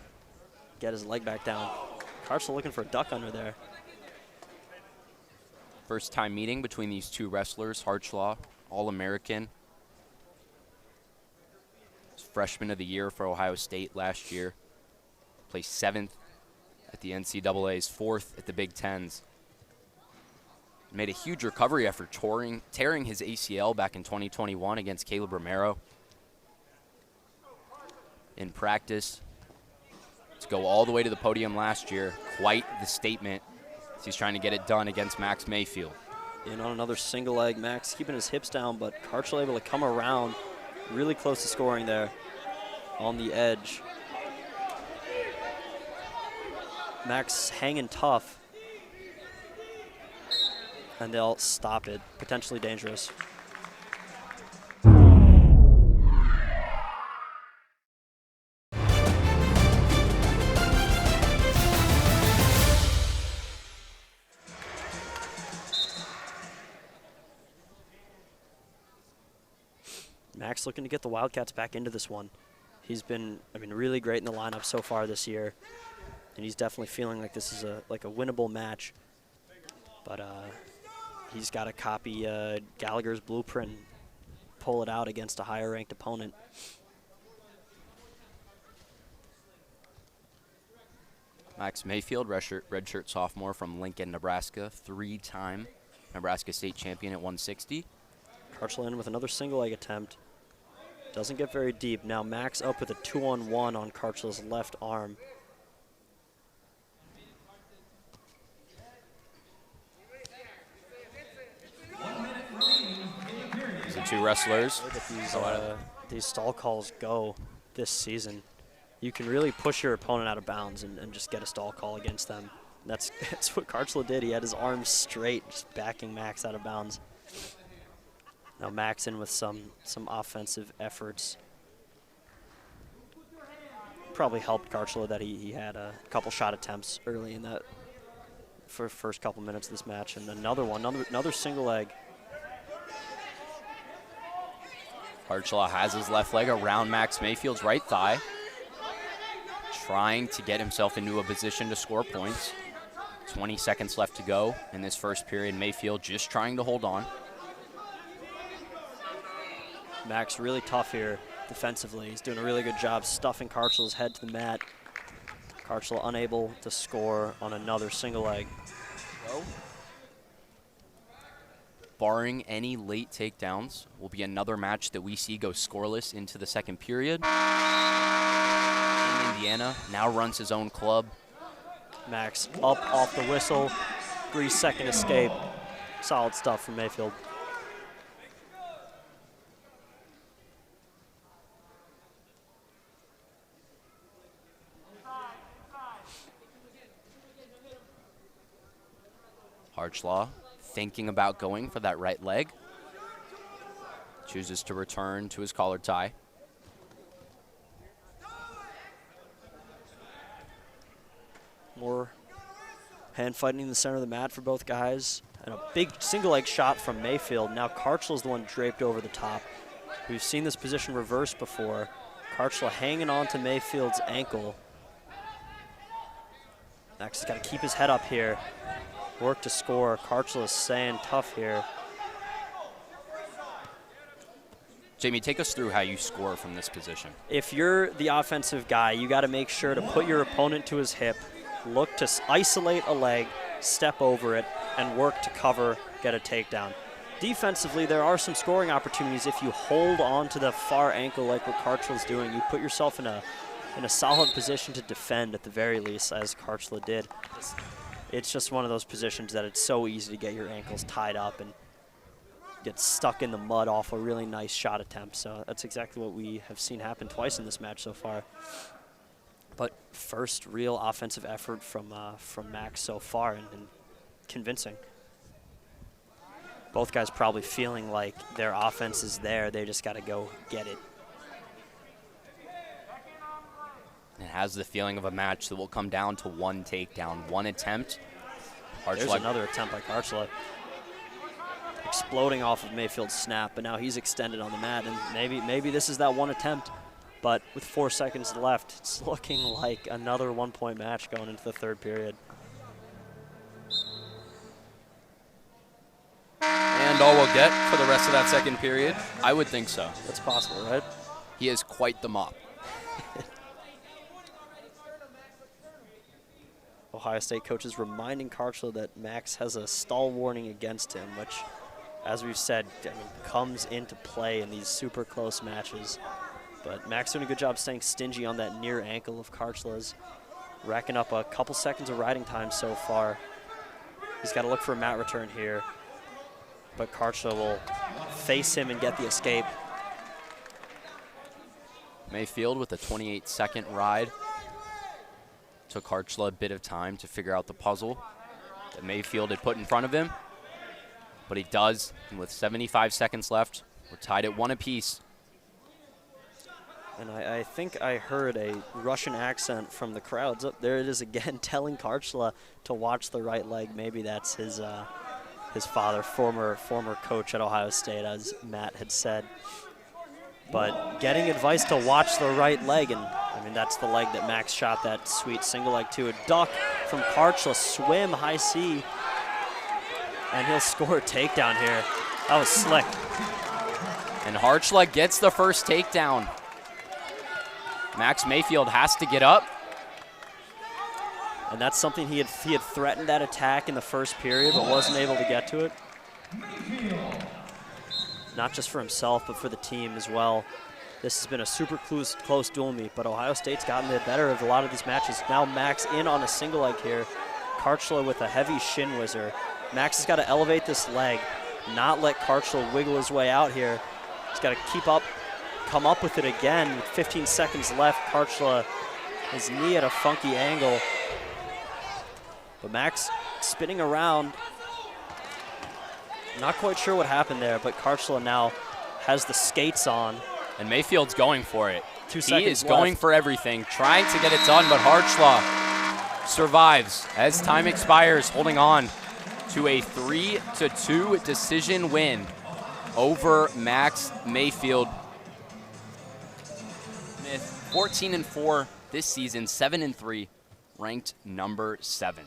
Speaker 2: get his leg back down. Karchla looking for a duck under there.
Speaker 1: First time meeting between these two wrestlers. Karchla, All-American. Freshman of the year for Ohio State last year. Placed 7th at the NCAA's, 4th at the Big Tens. Made a huge recovery after tearing his ACL back in 2021 against Caleb Romero. In practice, to go all the way to the podium last year. Quite the statement. He's trying to get it done against Max Mayfield.
Speaker 2: In on another single leg, Max keeping his hips down, but Karchla able to come around really close to scoring there on the edge. Max hanging tough, and they'll stop it. Potentially dangerous. Max looking to get the Wildcats back into this one. He's been, really great in the lineup so far this year, and he's definitely feeling like this is a winnable match. But he's got to copy Gallagher's blueprint, and pull it out against a higher-ranked opponent.
Speaker 1: Max Mayfield, redshirt sophomore from Lincoln, Nebraska, 3-time Nebraska state champion at 160.
Speaker 2: Karchla in with another single leg attempt. Doesn't get very deep. Now Max up with a 2-on-1 on Karchla's left arm.
Speaker 1: These are two wrestlers.
Speaker 2: These stall calls go this season. You can really push your opponent out of bounds and just get a stall call against them. That's what Karchla did. He had his arms straight, just backing Max out of bounds. Now Max in with some offensive efforts. Probably helped Karchla that he had a couple shot attempts early in that for first couple minutes of this match, and another single leg.
Speaker 1: Karchla has his left leg around Max Mayfield's right thigh, trying to get himself into a position to score points. 20 seconds left to go in this first period. Mayfield just trying to hold on.
Speaker 2: Max really tough here defensively. He's doing a really good job stuffing Karchla's head to the mat. Karchla unable to score on another single leg.
Speaker 1: Barring any late takedowns, will be another match that we see go scoreless into the second period. Indiana now runs his own club.
Speaker 2: Max up off the whistle, 3-second escape. Solid stuff from Mayfield.
Speaker 1: Karchla thinking about going for that right leg. Chooses to return to his collar tie.
Speaker 2: More hand fighting in the center of the mat for both guys. And a big single leg shot from Mayfield. Now Karchla's the one draped over the top. We've seen this position reversed before. Karchla hanging on to Mayfield's ankle. Max has got to keep his head up here. Work to score. Karchla is staying tough here.
Speaker 1: Jamie, take us through how you score from this position.
Speaker 2: If you're the offensive guy, you got to make sure to put your opponent to his hip, look to isolate a leg, step over it, and work to cover, get a takedown. Defensively, there are some scoring opportunities if you hold on to the far ankle like what Karchla's doing. You put yourself in a solid position to defend at the very least, as Karchla did. It's just one of those positions that it's so easy to get your ankles tied up and get stuck in the mud off a really nice shot attempt. So that's exactly what we have seen happen twice in this match so far. But first real offensive effort from Max so far, and convincing. Both guys probably feeling like their offense is there. They just got to go get it.
Speaker 1: It has the feeling of a match that will come down to one takedown, one attempt.
Speaker 2: There's another attempt by Karchla. Exploding off of Mayfield's snap, but now he's extended on the mat, and maybe this is that one attempt. But with 4 seconds left, it's looking like another one-point match going into the third period.
Speaker 1: And all we'll get for the rest of that second period? I would think so.
Speaker 2: That's possible, right?
Speaker 1: He is quite the mop.
Speaker 2: Ohio State coaches reminding Karchla that Max has a stall warning against him, which, as we've said, comes into play in these super close matches. But Max doing a good job staying stingy on that near ankle of Karchla's. racking up a couple seconds of riding time so far. He's got to look for a mat return here, but Karchla will face him and get the escape.
Speaker 1: Mayfield with a 28-second ride. Took Karchla a bit of time to figure out the puzzle that Mayfield had put in front of him, but he does, and with 75 seconds left, we're tied at 1 apiece.
Speaker 2: And I think I heard a Russian accent from the crowds. Oh, there it is again, telling Karchla to watch the right leg. Maybe that's his father, former coach at Ohio State, as Matt had said. But getting advice to watch the right leg, and I mean that's the leg that Max shot that sweet single leg to. A duck from Karchla, swim, high C, and he'll score a takedown here. That was slick.
Speaker 1: And Karchla gets the first takedown. Max Mayfield has to get up.
Speaker 2: And that's something he had threatened that attack in the first period, but wasn't able to get to it. Not just for himself, but for the team as well. This has been a super close dual meet, but Ohio State's gotten the better of a lot of these matches. Now Max in on a single leg here. Karchla with a heavy shin whizzer. Max has got to elevate this leg, not let Karchla wiggle his way out here. He's got to keep up, come up with it again. With 15 seconds left, Karchla, his knee at a funky angle. But Max spinning around. Not quite sure what happened there, but Karchla now has the skates on.
Speaker 1: And Mayfield's going for it.
Speaker 2: 2 seconds
Speaker 1: He is
Speaker 2: left.
Speaker 1: going for everything, trying to get it done, but Karchla survives as time expires, holding on to a 3-2 decision win over Max Mayfield. 14-4 this season, 7-3, ranked number 7.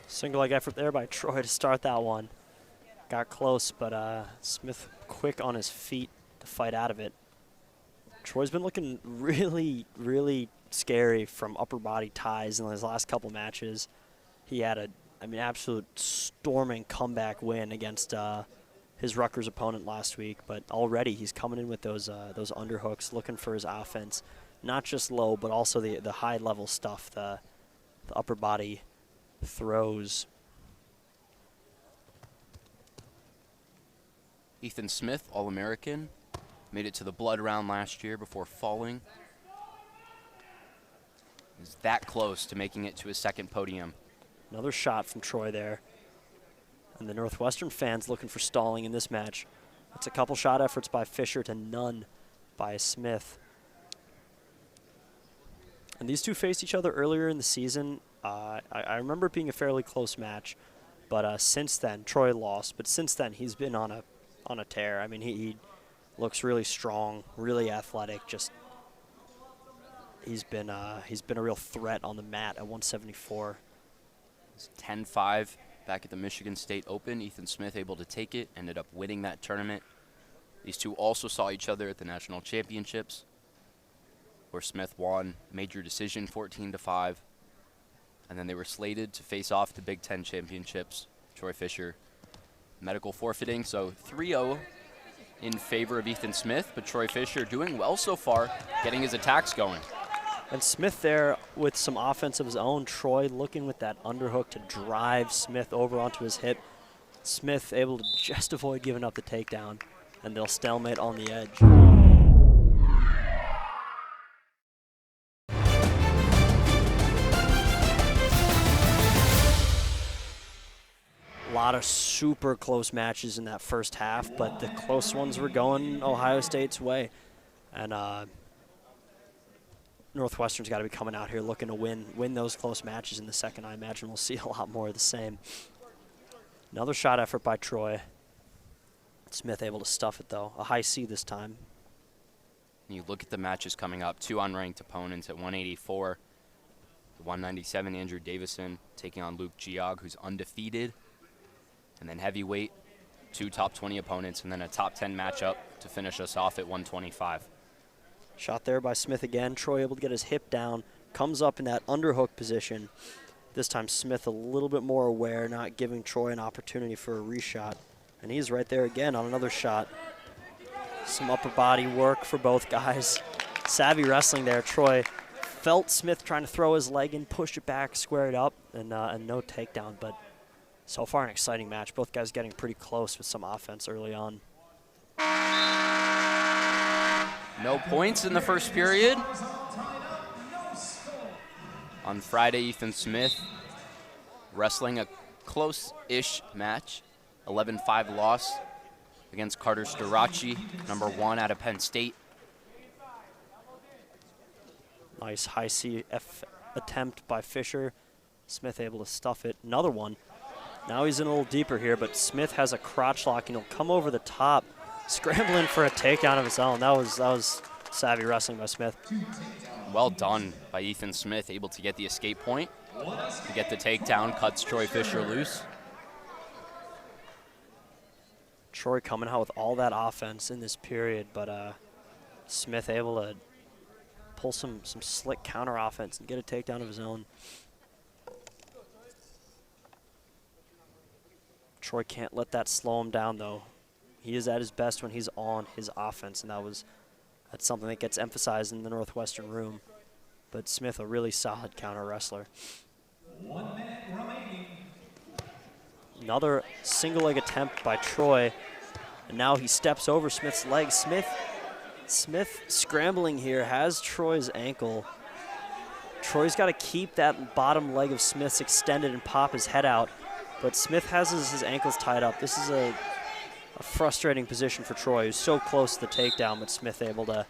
Speaker 2: Single leg effort there by Troy to start that one. Got close, but Smith quick on his feet to fight out of it. Troy's been looking really, really scary from upper body ties in his last couple matches. He had absolute storming comeback win against his Rutgers opponent last week, but already he's coming in with those underhooks, looking for his offense, not just low, but also the high level stuff, the upper body throws.
Speaker 1: Ethan Smith, All-American, made it to the blood round last year before falling. He's that close to making it to his second podium.
Speaker 2: Another shot from Troy there. And the Northwestern fans looking for stalling in this match. It's a couple shot efforts by Fisher to none by Smith. And these two faced each other earlier in the season. I remember it being a fairly close match, but since then, Troy lost. But since then, he's been on a tear. I mean, he looks really strong, really athletic. Just he's been a real threat on the mat at 174.
Speaker 1: It's 10-5 back at the Michigan State Open. Ethan Smith able to take it, ended up winning that tournament. These two also saw each other at the national championships, where Smith won major decision 14-5. And then they were slated to face off the Big Ten championships. Troy Fisher, medical forfeiting, so 3-0 in favor of Ethan Smith, but Troy Fisher doing well so far, getting his attacks going.
Speaker 2: And Smith there with some offense of his own. Troy looking with that underhook to drive Smith over onto his hip. Smith able to just avoid giving up the takedown, and they'll stalemate on the edge. A lot of super close matches in that first half, but the close ones were going Ohio State's way. And Northwestern's got to be coming out here looking to win those close matches in the second. I imagine we'll see a lot more of the same. Another shot effort by Troy. Smith able to stuff it, though. A high C this time.
Speaker 1: You look at the matches coming up, 2 unranked opponents at 184. The 197, Andrew Davison taking on Luke Geog, who's undefeated. And then heavyweight, 2 top 20 opponents, and then a top 10 matchup to finish us off at 125.
Speaker 2: Shot there by Smith again. Troy able to get his hip down, comes up in that underhook position. This time Smith a little bit more aware, not giving Troy an opportunity for a reshot. And he's right there again on another shot. Some upper body work for both guys. Savvy wrestling there. Troy felt Smith trying to throw his leg in, pushed it back, squared up, and no takedown. But so far, an exciting match. Both guys getting pretty close with some offense early on.
Speaker 1: No points in the first period. On Friday, Ethan Smith wrestling a close-ish match, 11-5 loss against Carter Starachi, number 1 out of Penn State.
Speaker 2: Nice high CF attempt by Fisher. Smith able to stuff it. Another one. Now he's in a little deeper here, but Smith has a crotch lock, and he'll come over the top, scrambling for a takedown of his own. That was savvy wrestling by Smith.
Speaker 1: Well done by Ethan Smith, able to get the escape point, to get the takedown, cuts Troy Fisher loose.
Speaker 2: Troy coming out with all that offense in this period, but Smith able to pull some slick counter offense and get a takedown of his own. Troy can't let that slow him down, though. He is at his best when he's on his offense, and that's something that gets emphasized in the Northwestern room. But Smith, a really solid counter wrestler.
Speaker 3: 1 minute remaining.
Speaker 2: Another single leg attempt by Troy, and now he steps over Smith's leg. Smith scrambling here, has Troy's ankle. Troy's got to keep that bottom leg of Smith's extended and pop his head out, but Smith has his ankles tied up. This is a frustrating position for Troy, who's so close to the takedown, but Smith able to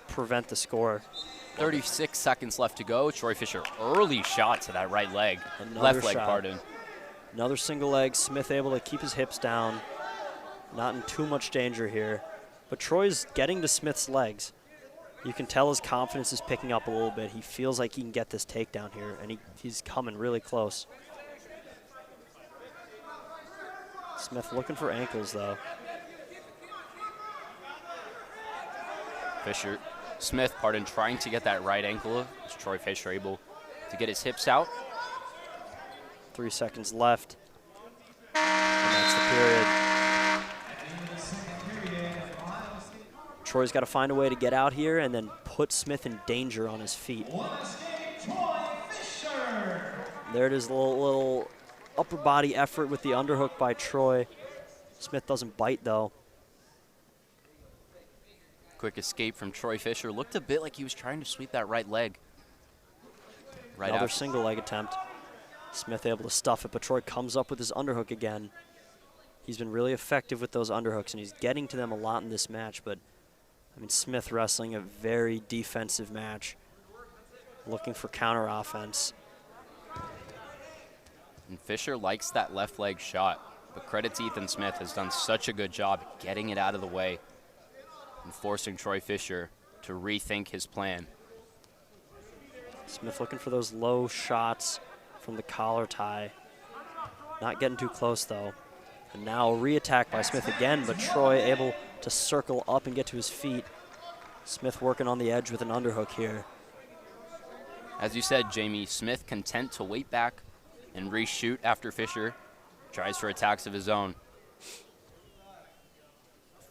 Speaker 2: prevent the score.
Speaker 1: 36 seconds left to go. Troy Fisher, early shot to that right leg.
Speaker 2: Another
Speaker 1: Left leg,
Speaker 2: shot.
Speaker 1: pardon.
Speaker 2: Another single leg. Smith able to keep his hips down. Not in too much danger here. But Troy's getting to Smith's legs. You can tell his confidence is picking up a little bit. He feels like he can get this takedown here, and he's coming really close. Smith looking for ankles, though.
Speaker 1: Smith, trying to get that right ankle. Is Troy Fisher able to get his hips out?
Speaker 2: 3 seconds left. And that's the period. Troy's got to find a way to get out here and then put Smith in danger on his feet. There it is, a little upper body effort with the underhook by Troy. Smith doesn't bite, though.
Speaker 1: Quick escape from Troy Fisher. Looked a bit like he was trying to sweep that right leg.
Speaker 2: Another single leg attempt. Smith able to stuff it, but Troy comes up with his underhook again. He's been really effective with those underhooks, and he's getting to them a lot in this match, but I mean, Smith wrestling a very defensive match, looking for counter offense.
Speaker 1: And Fisher likes that left leg shot, but credit to Ethan Smith, has done such a good job getting it out of the way and forcing Troy Fisher to rethink his plan.
Speaker 2: Smith looking for those low shots from the collar tie. Not getting too close, though. And now a re-attack by Smith again, but Troy able to circle up and get to his feet. Smith working on the edge with an underhook here.
Speaker 1: As you said, Jamie, Smith content to wait back and reshoot after Fisher tries for attacks of his own.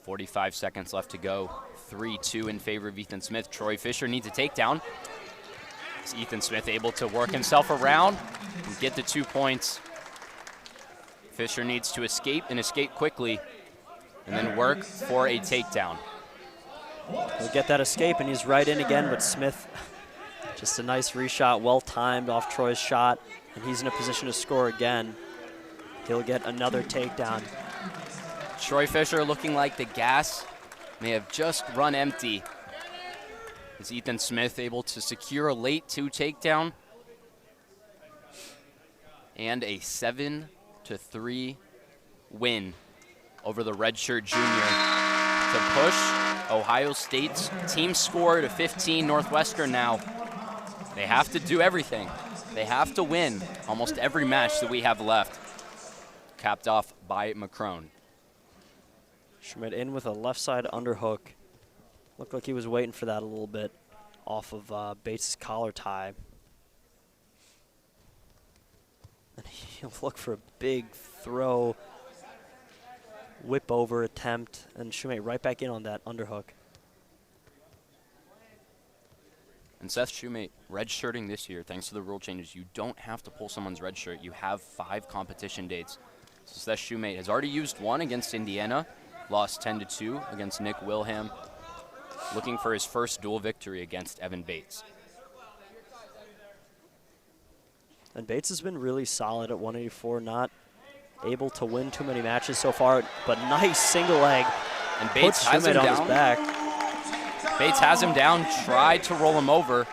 Speaker 1: 45 seconds left to go. 3-2 in favor of Ethan Smith. Troy Fisher needs a takedown. Is Ethan Smith able to work himself around and get the 2 points? Fisher needs to escape and escape quickly and then work for a takedown.
Speaker 2: He'll get that escape, and he's right in again, but Smith, just a nice reshot, well-timed off Troy's shot, and he's in a position to score again. He'll get another takedown.
Speaker 1: Troy Fisher looking like the gas may have just run empty. Is Ethan Smith able to secure a late 2 takedown? And a 7-3 win over the redshirt junior to push Ohio State's team score to 15. Northwestern now, they have to do everything. They have to win almost every match that we have left. Capped off by McCrone.
Speaker 2: Shumate in with a left side underhook. Looked like he was waiting for that a little bit off of Bates' collar tie. And he'll look for a big throw, whip over attempt, and Shumate right back in on that underhook.
Speaker 1: And Seth Shumate, redshirting this year, thanks to the rule changes, you don't have to pull someone's red shirt. You have 5 competition dates. So Seth Shumate has already used 1 against Indiana, lost 10-2 against Nick Wilhelm, looking for his first dual victory against Evan Bates.
Speaker 2: And Bates has been really solid at 184, not able to win too many matches so far, but nice single leg.
Speaker 1: And Bates has him
Speaker 2: on
Speaker 1: down.
Speaker 2: His back.
Speaker 1: Bates has him down, tried to roll him over.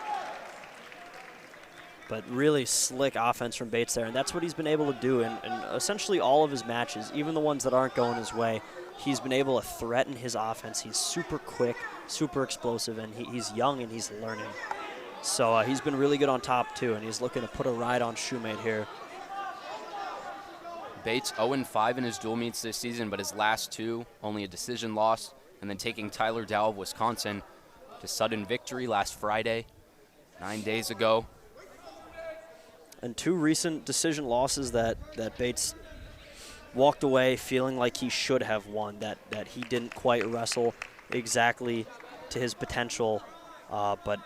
Speaker 2: But really slick offense from Bates there, and that's what he's been able to do in essentially all of his matches, even the ones that aren't going his way. He's been able to threaten his offense. He's super quick, super explosive, and he's young and he's learning. So he's been really good on top too, and he's looking to put a ride on Shumate here.
Speaker 1: Bates 0-5 in his dual meets this season, but his last 2, only a decision loss, and then taking Tyler Dow of Wisconsin to sudden victory last Friday, 9 days ago.
Speaker 2: And 2 recent decision losses that Bates walked away feeling like he should have won, that he didn't quite wrestle exactly to his potential, but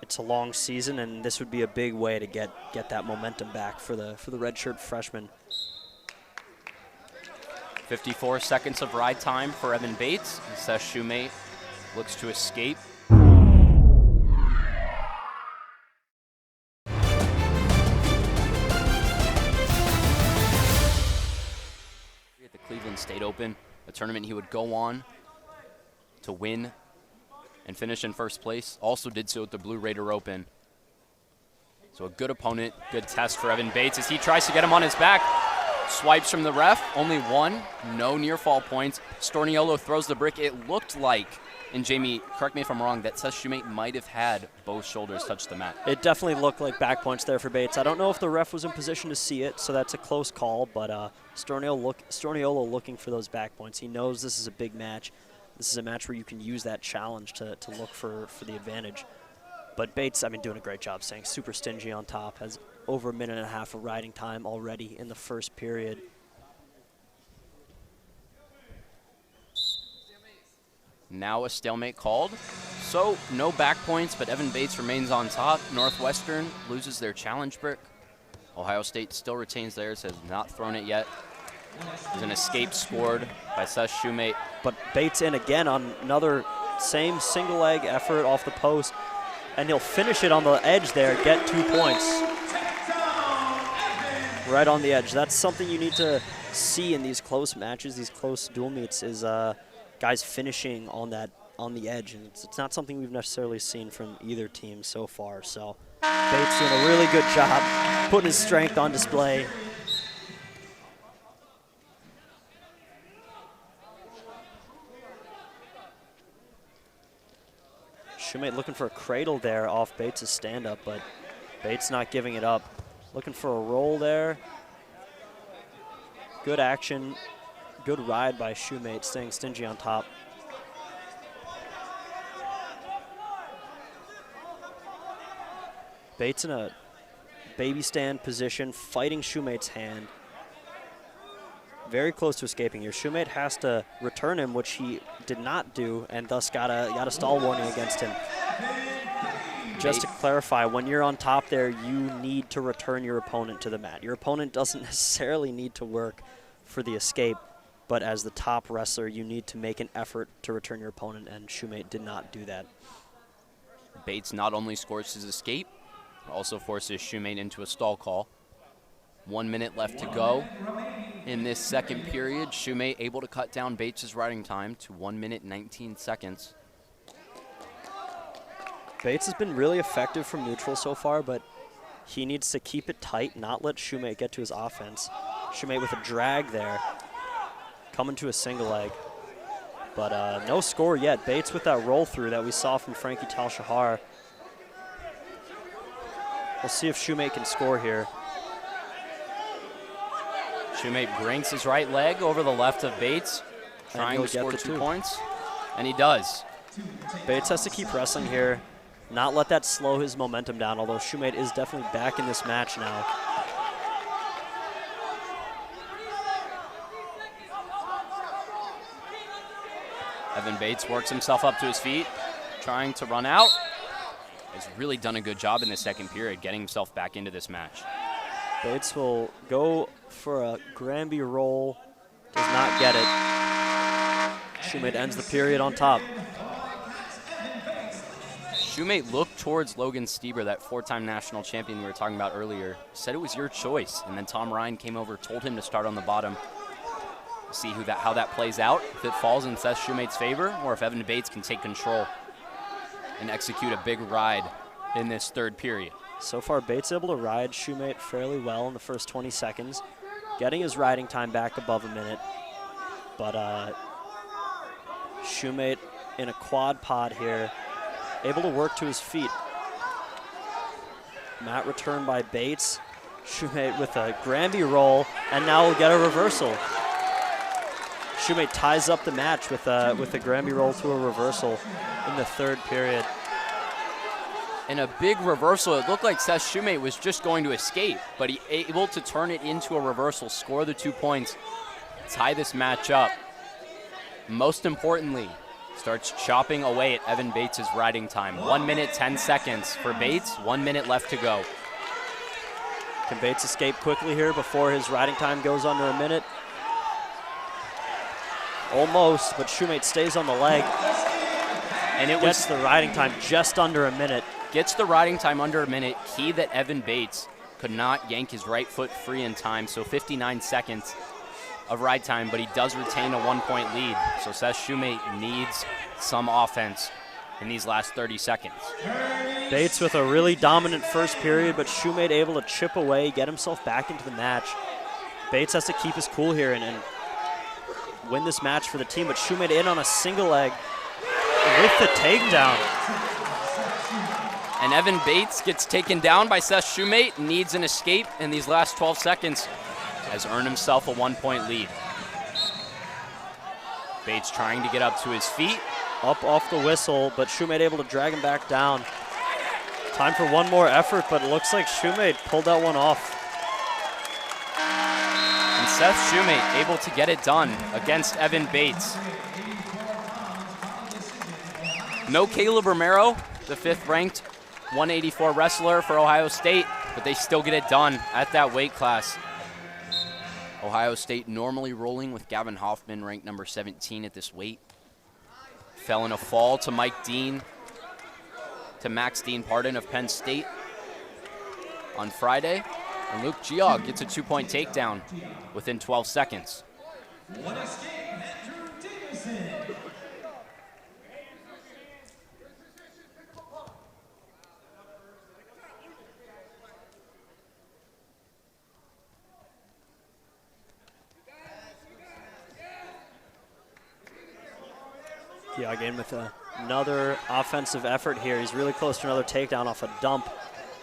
Speaker 2: it's a long season, and this would be a big way to get that momentum back for the redshirt freshman.
Speaker 1: 54 seconds of ride time for Evan Bates. Seth Shumate looks to escape. At the Cleveland State Open, a tournament he would go on to win and finish in first place. Also did so at the Blue Raider Open. So a good opponent, good test for Evan Bates as he tries to get him on his back. Swipes from the ref, only 1, no near fall points. Storniolo throws the brick. It looked like, and Jamie, correct me if I'm wrong, that Seth Shumate might have had both shoulders touch the mat.
Speaker 2: It definitely looked like back points there for Bates. I don't know if the ref was in position to see it, so that's a close call, but Storniolo looking for those back points. He knows this is a big match. This is a match where you can use that challenge to look for the advantage. But Bates, doing a great job staying super stingy on top, has over a minute and a half of riding time already in the first period.
Speaker 1: Now a stalemate called. So no back points, but Evan Bates remains on top. Northwestern loses their challenge brick. Ohio State still retains theirs, has not thrown it yet. There's an escape scored by Seth Shumate.
Speaker 2: But Bates in again on another same single leg effort off the post, and he'll finish it on the edge there, get 2 points. Right on the edge. That's something you need to see in these close matches, these close dual meets, is guys finishing on the edge, and it's not something we've necessarily seen from either team so far. So Bates doing a really good job putting his strength on display. Shumate looking for a cradle there off Bates' stand-up, but Bates not giving it up. Looking for a roll there. Good action, good ride by Shumate, staying stingy on top. Bates in a baby stand position, fighting Shumate's hand. Very close to escaping here. Shumate has to return him, which he did not do, and thus got a stall warning against him. Just to clarify, when you're on top there, you need to return your opponent to the mat. Your opponent doesn't necessarily need to work for the escape, but as the top wrestler, you need to make an effort to return your opponent, and Shumate did not do that.
Speaker 1: Bates not only scores his escape, also forces Shumate into a stall call. 1 minute left to go in this second period. Shumate able to cut down Bates' riding time to 1 minute 19 seconds.
Speaker 2: Bates has been really effective from neutral so far, but he needs to keep it tight, not let Shumate get to his offense. Shumate with a drag there, coming to a single leg. But no score yet. Bates with that roll through that we saw from Frankie Talshahar. We'll see if Shumate can score here.
Speaker 1: Shumate brings his right leg over the left of Bates, trying to score 2 points, and he does.
Speaker 2: Bates has to keep wrestling here, not let that slow his momentum down, although Shumate is definitely back in this match now. Evan
Speaker 1: Bates works himself up to his feet, trying to run out. has really done a good job in the second period getting himself back into this match.
Speaker 2: Bates will go for a Granby roll. Does not get it. Shumate ends the period on top.
Speaker 1: Shumate looked towards Logan Stieber, that 4-time national champion we were talking about earlier. Said it was your choice, and then Tom Ryan came over, told him to start on the bottom. See how that plays out, if it falls in Seth Shumate's favor, or if Evan Bates can take control and execute a big ride in this third period.
Speaker 2: So far, Bates able to ride Shumate fairly well in the first 20 seconds, getting his riding time back above a minute. But Shumate in a quad pod here, able to work to his feet. Mat return by Bates. Shumate with a Granby roll, and now we'll get a reversal. Shumate ties up the match with a Granby roll to a reversal in the third period.
Speaker 1: In a big reversal, it looked like Seth Shumate was just going to escape, but he able to turn it into a reversal, score the 2 points, tie this match up. Most importantly, starts chopping away at Evan Bates' riding time. 1 minute, 10 seconds for Bates, 1 minute left to go.
Speaker 2: Can Bates escape quickly here before his riding time goes under a minute? Almost, but Shumate stays on the leg. And it gets the riding time just under a minute.
Speaker 1: Gets the riding time under a minute. Key that Evan Bates could not yank his right foot free in time, so 59 seconds of ride time, but he does retain a 1-point lead. So Seth Shumate needs some offense in these last 30 seconds.
Speaker 2: Bates with a really dominant first period, but Shumate able to chip away, get himself back into the match. Bates has to keep his cool here and win this match for the team, but Shumate in on a single leg with the takedown.
Speaker 1: And Evan Bates gets taken down by Seth Shumate, needs an escape in these last 12 seconds, has earned himself a 1-point lead. Bates trying to get up to his feet.
Speaker 2: Up off the whistle, but Shumate able to drag him back down. Time for one more effort, but it looks like Shumate pulled that one off.
Speaker 1: And Seth Shumate able to get it done against Evan Bates. No Caleb Romero, the 5th-ranked 184 wrestler for Ohio State, but they still get it done at that weight class. Ohio State normally rolling with Gavin Hoffman, ranked number 17 at this weight. Fell in a fall to Max Dean, of Penn State on Friday. And Luke Geog gets a 2-point takedown within 12 seconds.
Speaker 3: One escape, Andrew Davison.
Speaker 2: Geog in with another offensive effort here. He's really close to another takedown off a dump,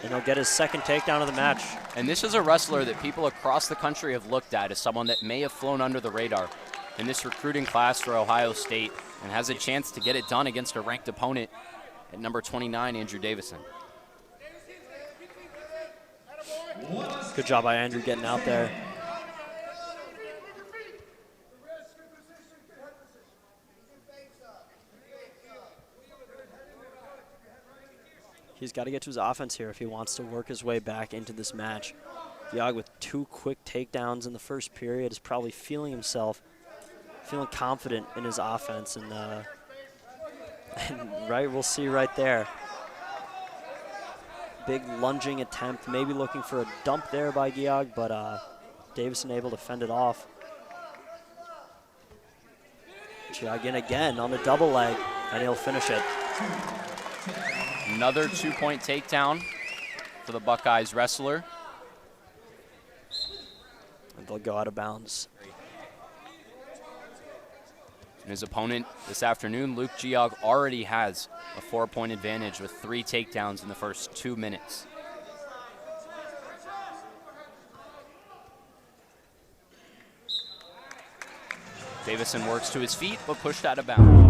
Speaker 2: and he'll get his second takedown of the match.
Speaker 1: And this is a wrestler that people across the country have looked at as someone that may have flown under the radar in this recruiting class for Ohio State, and has a chance to get it done against a ranked opponent at number 29, Andrew Davison.
Speaker 2: Good job by Andrew getting out there. He's got to get to his offense here if he wants to work his way back into this match. Geog with 2 quick takedowns in the first period is probably feeling confident in his offense, and right, we'll see right there. Big lunging attempt, maybe looking for a dump there by Geog, but Davison able to fend it off. Geog in again on the double leg, and he'll finish it.
Speaker 1: Another 2-point takedown for the Buckeyes wrestler.
Speaker 2: And they'll go out of bounds.
Speaker 1: And his opponent this afternoon, Luke Geog, already has a 4-point advantage with 3 takedowns in the first 2 minutes. Davison works to his feet, but pushed out of bounds.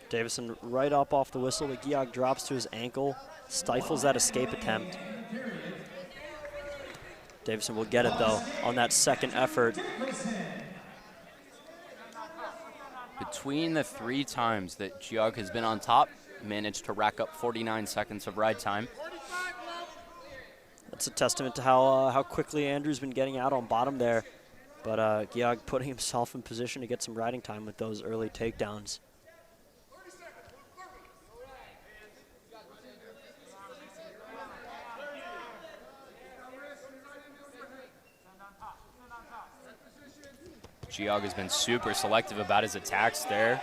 Speaker 2: Davison right up off the whistle, but Geog drops to his ankle, stifles that escape attempt. Davison will get it, though, on that second effort.
Speaker 1: Between the 3 times that Geog has been on top, managed to rack up 49 seconds of ride time.
Speaker 2: That's a testament to how quickly Andrew's been getting out on bottom there. But Geog putting himself in position to get some riding time with those early takedowns.
Speaker 1: Geog has been super selective about his attacks there.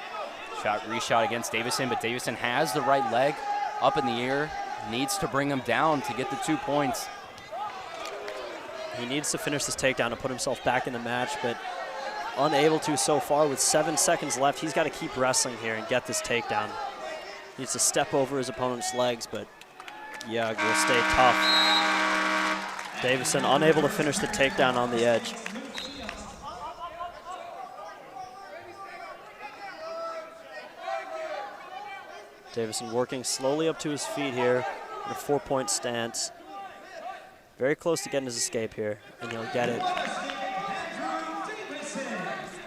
Speaker 1: Reshot against Davison, but Davison has the right leg up in the air. Needs to bring him down to get the 2 points.
Speaker 2: He needs to finish this takedown to put himself back in the match, but unable to so far with 7 seconds left. He's got to keep wrestling here and get this takedown. Needs to step over his opponent's legs, but Geog will stay tough. Davison unable to finish the takedown on the edge. Davison working slowly up to his feet here in a 4-point stance. Very close to getting his escape here, and he'll get it.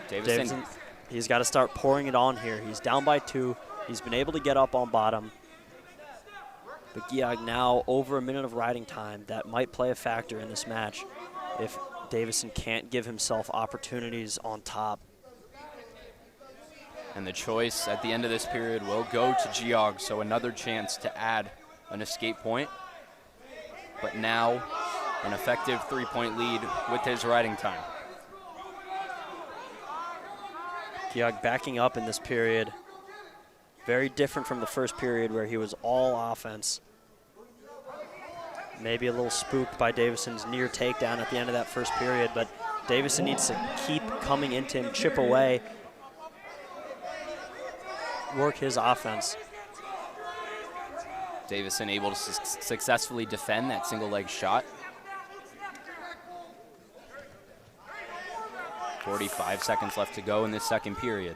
Speaker 2: Davison, he's got to start pouring it on here. He's down by 2. He's been able to get up on bottom. But Geog now over a minute of riding time. That might play a factor in this match if Davison can't give himself opportunities on top.
Speaker 1: And the choice at the end of this period will go to Geog, so another chance to add an escape point. But now an effective 3-point lead with his riding time.
Speaker 2: Geog backing up in this period. Very different from the first period where he was all offense. Maybe a little spooked by Davison's near takedown at the end of that first period, but Davison needs to keep coming into him, chip away, work his offense.
Speaker 1: Davison able to successfully defend that single leg shot. 45 seconds left to go in this second period.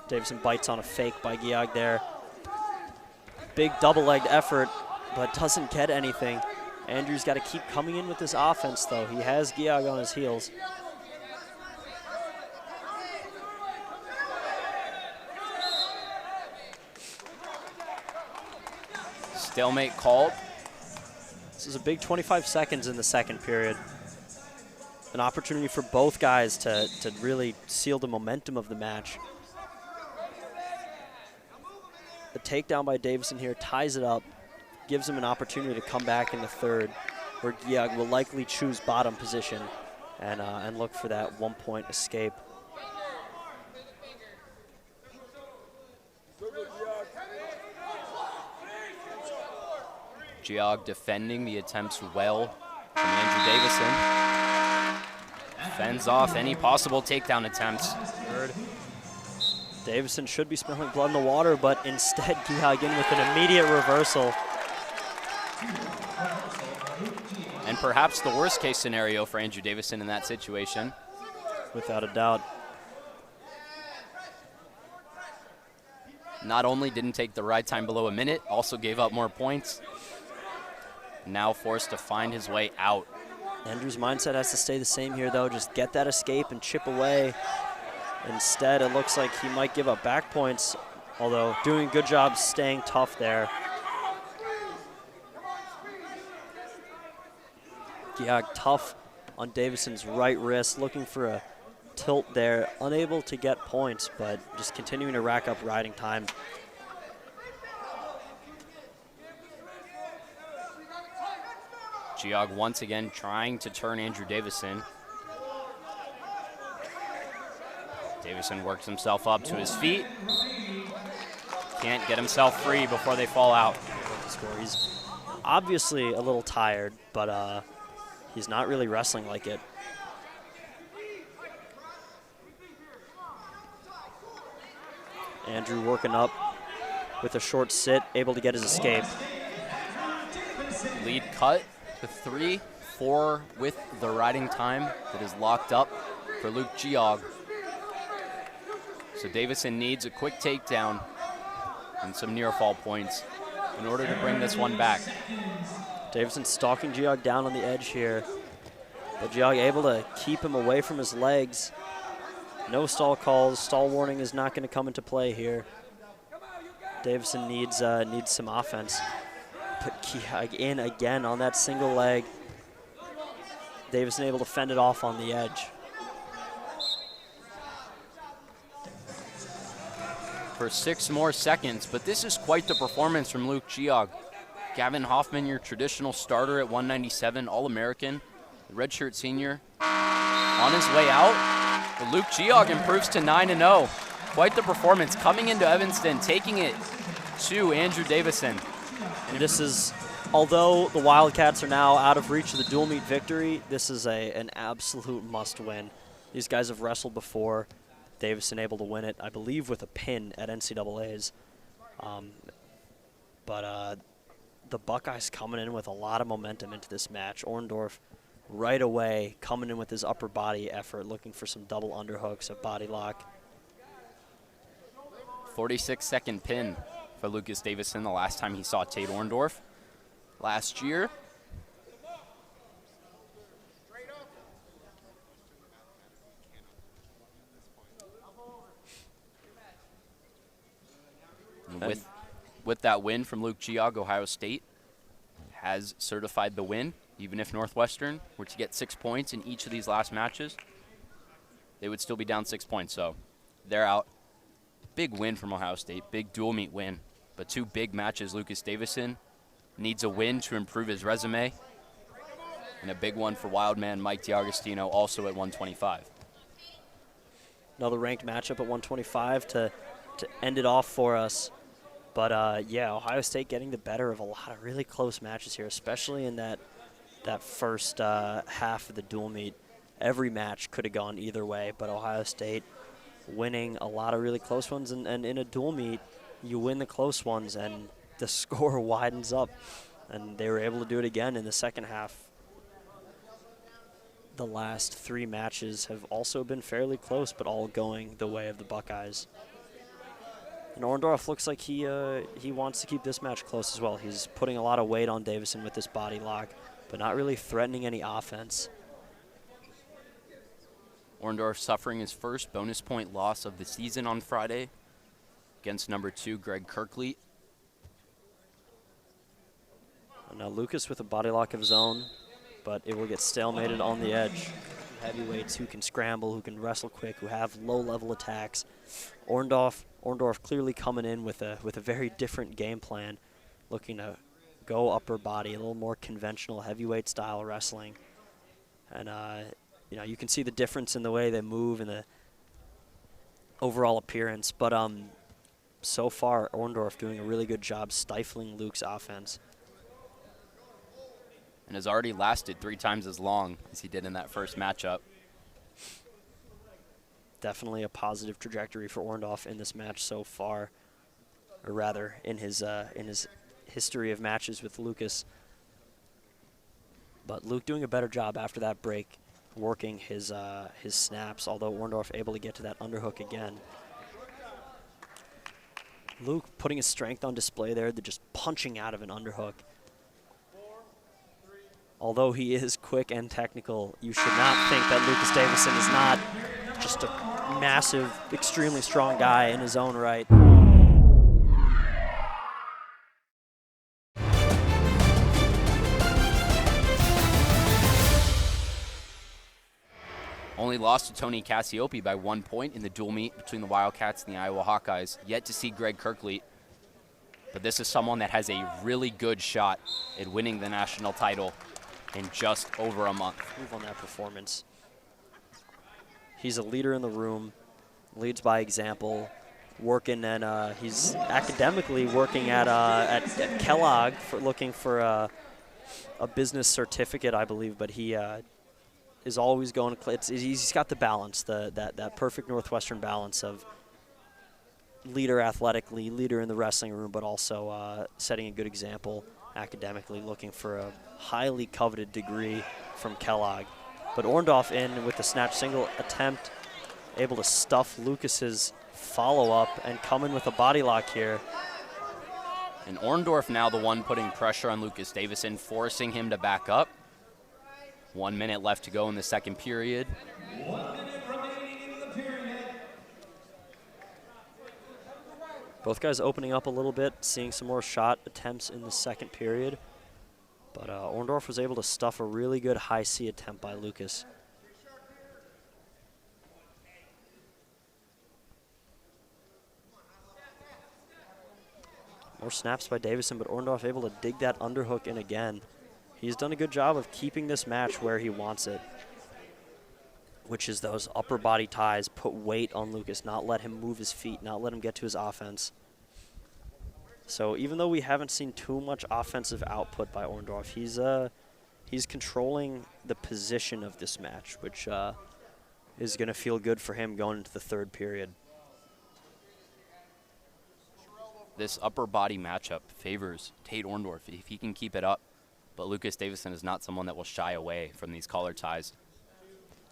Speaker 2: Davison bites on a fake by Geog there. Big double-legged effort, but doesn't get anything. Andrew's got to keep coming in with this offense, though. He has Geog on his heels.
Speaker 1: Stalemate called.
Speaker 2: This is a big 25 seconds in the second period. An opportunity for both guys to really seal the momentum of the match. The takedown by Davison here ties it up, gives him an opportunity to come back in the third, where Geog will likely choose bottom position and look for that 1-point escape.
Speaker 1: Geog defending the attempts well from Andrew Davison. Fends off any possible takedown attempts.
Speaker 2: Third. Davison should be smelling blood in the water, but instead Geog in with an immediate reversal.
Speaker 1: And perhaps the worst case scenario for Andrew Davison in that situation.
Speaker 2: Without a doubt.
Speaker 1: Not only didn't take the ride time below a minute, also gave up more points. Now forced to find his way out.
Speaker 2: Andrew's mindset has to stay the same here, though. Just get that escape and chip away. Instead, it looks like he might give up back points, although doing a good job staying tough there. Geog tough on Davison's right wrist, looking for a tilt there. Unable to get points, but just continuing to rack up riding time.
Speaker 1: Geog once again trying to turn Andrew Davison. Davison works himself up to his feet. Can't get himself free before they fall out.
Speaker 2: He's obviously a little tired, but he's not really wrestling like it. Andrew working up with a short sit, able to get his escape.
Speaker 1: Lead cut to 3-4 with the riding time that is locked up for Luke Geog. So Davison needs a quick takedown and some near fall points in order to bring this one back.
Speaker 2: Davison stalking Geog down on the edge here. But Geog able to keep him away from his legs. No stall calls. Stall warning is not going to come into play here. Davison needs some offense. Put Geog in again on that single leg. Davison able to fend it off on the edge.
Speaker 1: For 6 more seconds, but this is quite the performance from Luke Geog. Gavin Hoffman, your traditional starter at 197, All-American, the redshirt senior, on his way out. But Luke Geog improves to 9-0. Quite the performance, coming into Evanston, taking it to Andrew Davison.
Speaker 2: And this is, although the Wildcats are now out of reach of the dual meet victory, this is an absolute must-win. These guys have wrestled before. Davison able to win it, I believe, with a pin at NCAAs. But the Buckeyes coming in with a lot of momentum into this match. Orendorff right away coming in with his upper body effort, looking for some double underhooks, a body lock.
Speaker 1: 46-second pin for Lucas Davison the last time he saw Tate Orendorff last year. With that win from Luke Geog, Ohio State has certified the win. Even if Northwestern were to get 6 points in each of these last matches, they would still be down 6 points. So they're out. Big win from Ohio State, big dual meet win. But 2 big matches. Lucas Davison needs a win to improve his resume. And a big one for Wildman Mike D'Agostino, also at 125.
Speaker 2: Another ranked matchup at 125 to end it off for us. But, yeah, Ohio State getting the better of a lot of really close matches here, especially in that first half of the dual meet. Every match could have gone either way, but Ohio State winning a lot of really close ones. And in a dual meet, you win the close ones, and the score widens up. And they were able to do it again in the second half. The last 3 matches have also been fairly close, but all going the way of the Buckeyes. And Orendorff looks like he wants to keep this match close as well. He's putting a lot of weight on Davison with this body lock, but not really threatening any offense.
Speaker 1: Orendorff suffering his first bonus point loss of the season on Friday against number 2, Greg Kirkley.
Speaker 2: And now Lucas with a body lock of his own, but it will get stalemated on the edge. Heavyweights who can scramble, who can wrestle quick, who have low-level attacks. Orendorff clearly coming in with a very different game plan, looking to go upper body, a little more conventional heavyweight style wrestling. And you know, you can see the difference in the way they move and the overall appearance. But so far, Orendorff doing a really good job stifling Luke's offense.
Speaker 1: And has already lasted 3 times as long as he did in that first matchup.
Speaker 2: Definitely a positive trajectory for Orendorff in this match so far, or rather in his history of matches with Lucas. But Luke doing a better job after that break, working his snaps, although Orendorff able to get to that underhook again. Luke putting his strength on display there, just punching out of an underhook. Although he is quick and technical, you should not think that Lucas Davison is not just a massive, extremely strong guy in his own right.
Speaker 1: Only lost to Tony Cassiope by 1 point in the dual meet between the Wildcats and the Iowa Hawkeyes. Yet to see Greg Kirkley. But this is someone that has a really good shot at winning the national title in just over a month.
Speaker 2: Move on that performance. He's a leader in the room, leads by example, working, and he's academically working at Kellogg looking for a business certificate, I believe, but he is always going to, he's got the balance, that perfect Northwestern balance of leader athletically, leader in the wrestling room, but also setting a good example academically, looking for a highly coveted degree from Kellogg. But Orendorff in with the snatch single attempt, able to stuff Lucas's follow-up and come in with a body lock here.
Speaker 1: And Orendorff now the one putting pressure on Lucas Davison, forcing him to back up. 1 minute left to go in the second period.
Speaker 3: 1 minute remaining in the period.
Speaker 2: Both guys opening up a little bit, seeing some more shot attempts in the second period. But Orendorff was able to stuff a really good high C attempt by Lucas. More snaps by Davison, but Orendorff able to dig that underhook in again. He's done a good job of keeping this match where he wants it, which is those upper body ties, put weight on Lucas, not let him move his feet, not let him get to his offense. So even though we haven't seen too much offensive output by Orendorff, he's controlling the position of this match, which is going to feel good for him going into the third period.
Speaker 1: This upper body matchup favors Tate Orendorff if he can keep it up, but Lucas Davison is not someone that will shy away from these collar ties.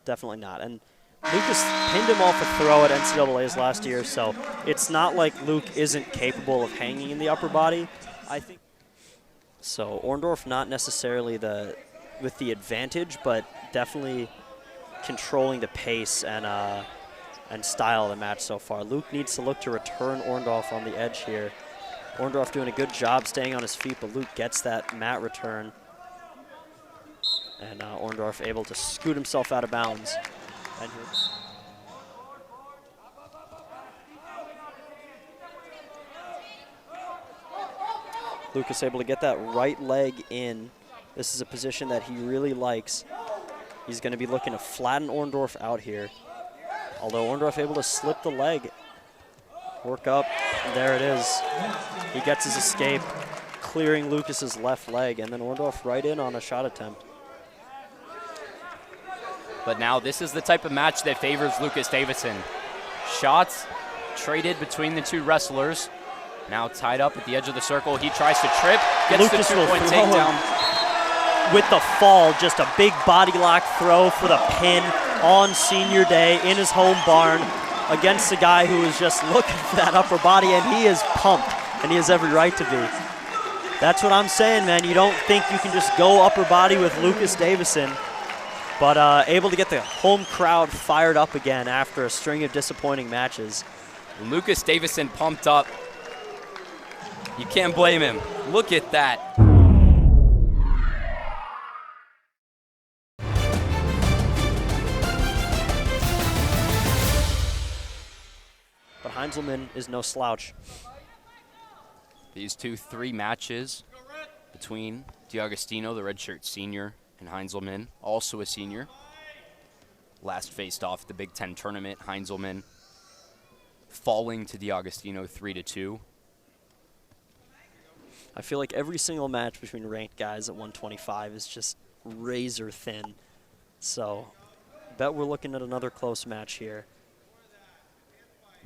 Speaker 2: Definitely not. And Lucas pinned him off a throw at NCAAs last year, so it's not like Luke isn't capable of hanging in the upper body. I think so. Orendorff not necessarily with the advantage, but definitely controlling the pace and style of the match so far. Luke needs to look to return Orendorff on the edge here. Orendorff doing a good job staying on his feet, but Luke gets that mat return. And Orendorff able to scoot himself out of bounds. And Lucas able to get that right leg in. This is a position that he really likes. He's going to be looking to flatten Orendorff out here. Although Orendorff able to slip the leg. Work up, and there it is. He gets his escape, clearing Lucas's left leg, and then Orendorff right in on a shot attempt.
Speaker 1: But now this is the type of match that favors Lucas Davison. Shots traded between the two wrestlers. Now tied up at the edge of the circle. He tries to trip, gets
Speaker 2: Lucas
Speaker 1: the two-point takedown.
Speaker 2: With the fall, just a big body lock throw for the pin on senior day in his home barn against a guy who is just looking for that upper body, and he is pumped, and he has every right to be. That's what I'm saying, man. You don't think you can just go upper body with Lucas Davison, but able to get the home crowd fired up again after a string of disappointing matches.
Speaker 1: Lucas Davison pumped up. You can't blame him. Look at that.
Speaker 2: But Heinzelman is no slouch.
Speaker 1: These 3 matches between DiAgostino, the redshirt senior, and Heinzelman, also a senior. Last faced off the Big Ten tournament, Heinzelman falling to DiAgostino 3-2.
Speaker 2: I feel like every single match between ranked guys at 125 is just razor thin. So, bet we're looking at another close match here.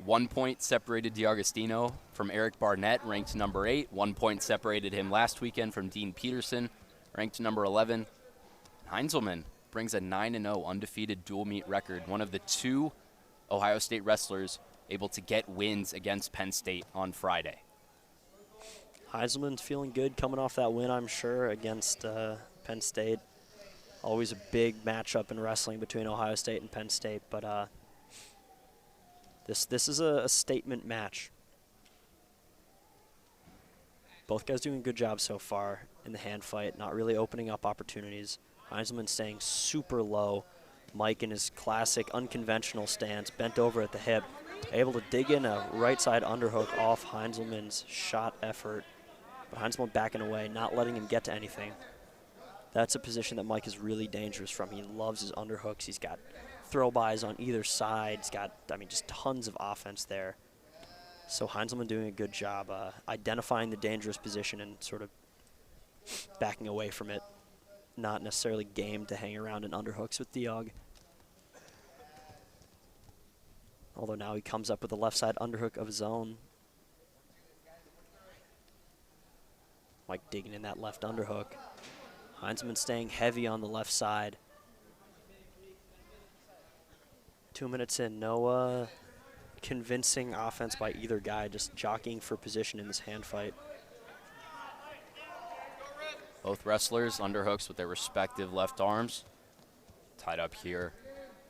Speaker 1: 1 point separated DiAgostino from Eric Barnett, ranked number 8. 1 point separated him last weekend from Dean Peterson, ranked number 11. Heinzelman brings a 9-0 undefeated dual meet record, one of the 2 Ohio State wrestlers able to get wins against Penn State on Friday.
Speaker 2: Heinzelman's feeling good coming off that win, I'm sure, against Penn State. Always a big matchup in wrestling between Ohio State and Penn State, but this is a statement match. Both guys doing a good job so far in the hand fight, not really opening up opportunities. Heinzelman staying super low. Mike in his classic unconventional stance, bent over at the hip, able to dig in a right side underhook off Heinzelman's shot effort. But Heinzelman backing away, not letting him get to anything. That's a position that Mike is really dangerous from. He loves his underhooks. He's got throw-bys on either side. He's got, just tons of offense there. So Heinzelman doing a good job identifying the dangerous position and sort of backing away from it. Not necessarily game to hang around in underhooks with Geog. Although now he comes up with a left side underhook of his own. Mike digging in that left underhook. Heinzelman staying heavy on the left side. 2 minutes in, no convincing offense by either guy, just jockeying for position in this hand fight.
Speaker 1: Both wrestlers underhooks with their respective left arms. Tied up here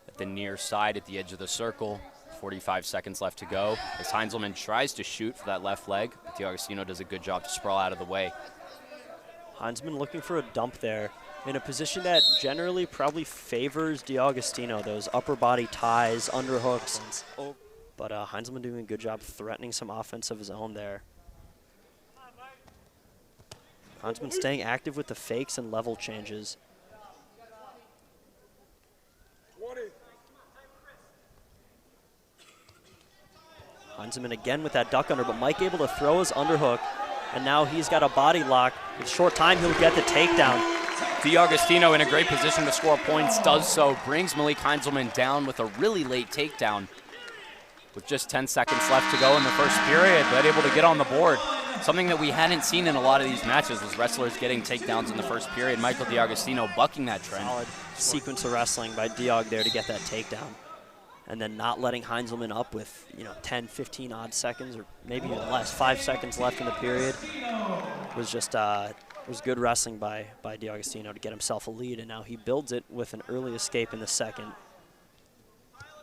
Speaker 1: at the near side at the edge of the circle. 45 seconds left to go as Heinzelman tries to shoot for that left leg. D'Agostino does a good job to sprawl out of the way.
Speaker 2: Heinzelman looking for a dump there in a position that generally probably favors D'Agostino, those upper body ties, underhooks. But Heinzelman doing a good job threatening some offense of his own there. Heinzelman staying active with the fakes and level changes. Heinzelman again with that duck under, but Mike able to throw his underhook, and now he's got a body lock. In short time, he'll get the takedown.
Speaker 1: D'Agostino in a great position to score points, does so, brings Malik Heinzelman down with a really late takedown. With just 10 seconds left to go in the first period, but able to get on the board. Something that we hadn't seen in a lot of these matches was wrestlers getting takedowns in the first period. Michael D'Agostino bucking that trend.
Speaker 2: Solid sequence of wrestling by Geog there to get that takedown. And then not letting Heinzelman up with 10, 15 odd seconds, or maybe even less, 5 seconds left in the period. Was just was good wrestling by D'Agostino to get himself a lead, and now he builds it with an early escape in the second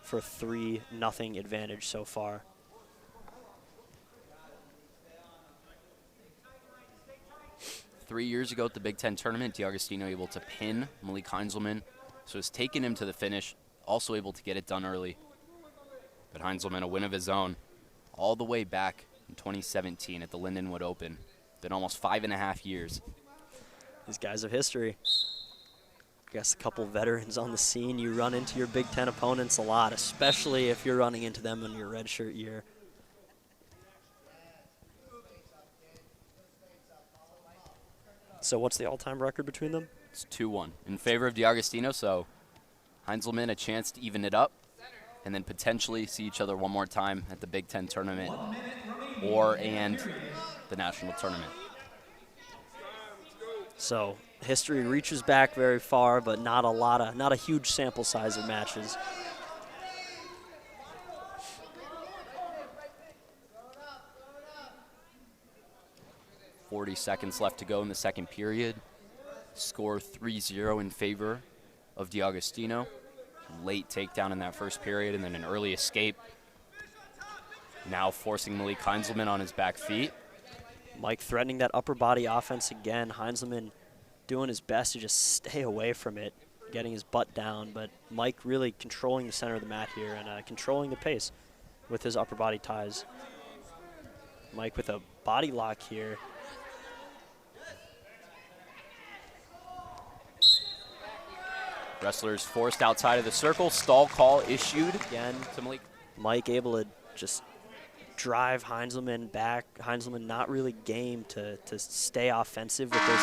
Speaker 2: for a 3-0 advantage so far.
Speaker 1: Three years ago at the Big Ten tournament, D'Agostino able to pin Malik Heinzelman, so it's taken him to the finish. Also able to get it done early. But Heinzelman, a win of his own, all the way back in 2017 at the Lindenwood Open. Been almost 5.5 years.
Speaker 2: These guys of history. I guess a couple veterans on the scene. You run into your Big Ten opponents a lot, especially if you're running into them in your redshirt year. So what's the all-time record between them?
Speaker 1: It's 2-1 in favor of D'Agostino, so Heinzelman a chance to even it up and then potentially see each other one more time at the Big Ten tournament and the national tournament.
Speaker 2: So history reaches back very far, but not a huge sample size of matches.
Speaker 1: Seconds left to go in the second period. Score 3-0 in favor of D'Agostino. Late takedown in that first period and then an early escape. Now forcing Malik Heinzelman on his back feet.
Speaker 2: Mike threatening that upper body offense again. Heinzelman doing his best to just stay away from it, getting his butt down, but Mike really controlling the center of the mat here and controlling the pace with his upper body ties. Mike with a body lock here.
Speaker 1: Wrestlers forced outside of the circle. Stall call issued
Speaker 2: Again,
Speaker 1: to Malik.
Speaker 2: Mike able to just drive Heinzelman back. Heinzelman not really game to stay offensive with those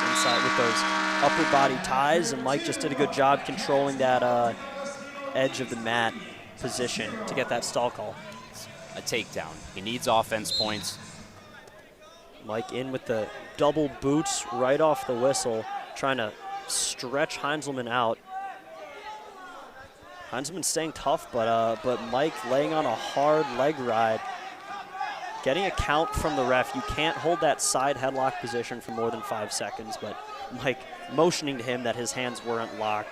Speaker 2: upper body ties, and Mike just did a good job controlling that edge of the mat position to get that stall call.
Speaker 1: A takedown. He needs offense points.
Speaker 2: Mike in with the double boots right off the whistle, trying to stretch Heinzelman out. Heinzelman staying tough, but Mike laying on a hard leg ride. Getting a count from the ref. You can't hold that side headlock position for more than 5 seconds, but Mike motioning to him that his hands weren't locked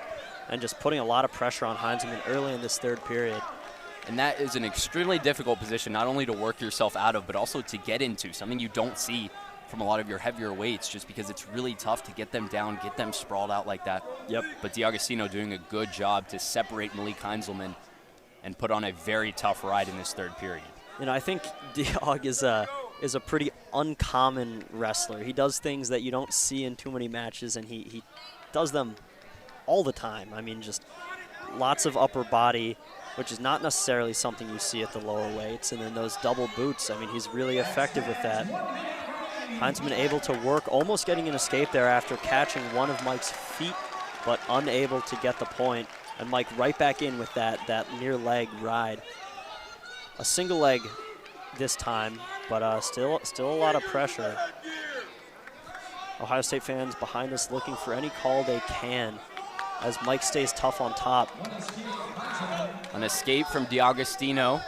Speaker 2: and just putting a lot of pressure on Heinzelman early in this third period.
Speaker 1: And that is an extremely difficult position, not only to work yourself out of, but also to get into, something you don't see from a lot of your heavier weights, just because it's really tough to get them down, get them sprawled out like that.
Speaker 2: Yep.
Speaker 1: But D'Agostino doing a good job to separate Malik Heinzelman and put on a very tough ride in this third period.
Speaker 2: I think Geog is a pretty uncommon wrestler. He does things that you don't see in too many matches, and he does them all the time. I mean, just lots of upper body, which is not necessarily something you see at the lower weights, and then those double boots. I mean, he's really effective with that. Heinzelman able to work, almost getting an escape there after catching one of Mike's feet, but unable to get the point. And Mike right back in with that near leg ride. A single leg this time, but still a lot of pressure. Ohio State fans behind us looking for any call they can as Mike stays tough on top.
Speaker 1: An escape from D'Agostino.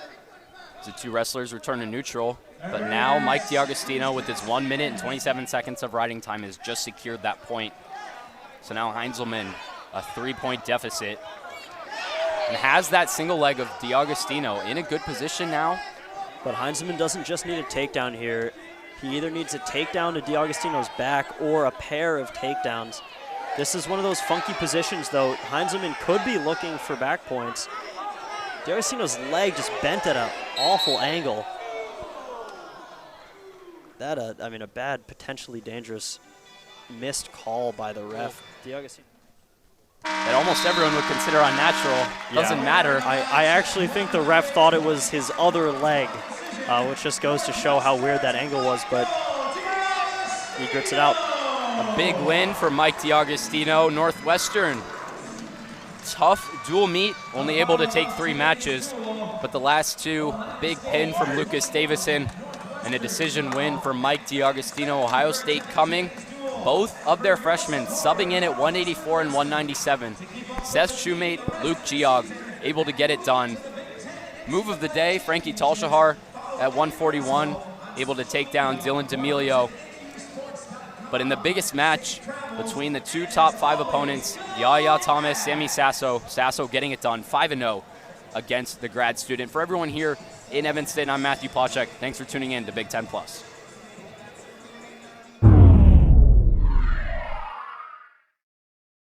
Speaker 1: The two wrestlers return to neutral, but now Mike D'Agostino with his 1 minute and 27 seconds of riding time has just secured that point. So now Heinzelman, a 3-point deficit. and has that single leg of D'Agostino in a good position now.
Speaker 2: But Heinzelman doesn't just need a takedown here. He either needs a takedown to D'Agostino's back or a pair of takedowns. This is one of those funky positions, though. Heinzelman could be looking for back points. D'Agostino's leg just bent at an awful angle. That, I mean, a bad, potentially dangerous missed call by the ref. D'Agostino.
Speaker 1: That almost everyone would consider unnatural. Doesn't matter.
Speaker 2: I actually think the ref thought it was his other leg, which just goes to show how weird that angle was, but he grits it out.
Speaker 1: A big win for Mike D'Agostino. Northwestern, tough dual meet, only able to take 3 matches, but the last 2, big pin from Lucas Davison and a decision win for Mike D'Agostino. Ohio State coming. Both of their freshmen subbing in at 184 and 197. Seth Shumate, Luke Geog, able to get it done. Move of the day, Frankie Talshahar at 141, able to take down Dylan Demilio. But in the biggest match between the 2 top 5 opponents, Yaya Thomas, Sammy Sasso, Sasso getting it done 5-0 against the grad student. For everyone here in Evanston, I'm Matthew Plachek. Thanks for tuning in to Big Ten Plus.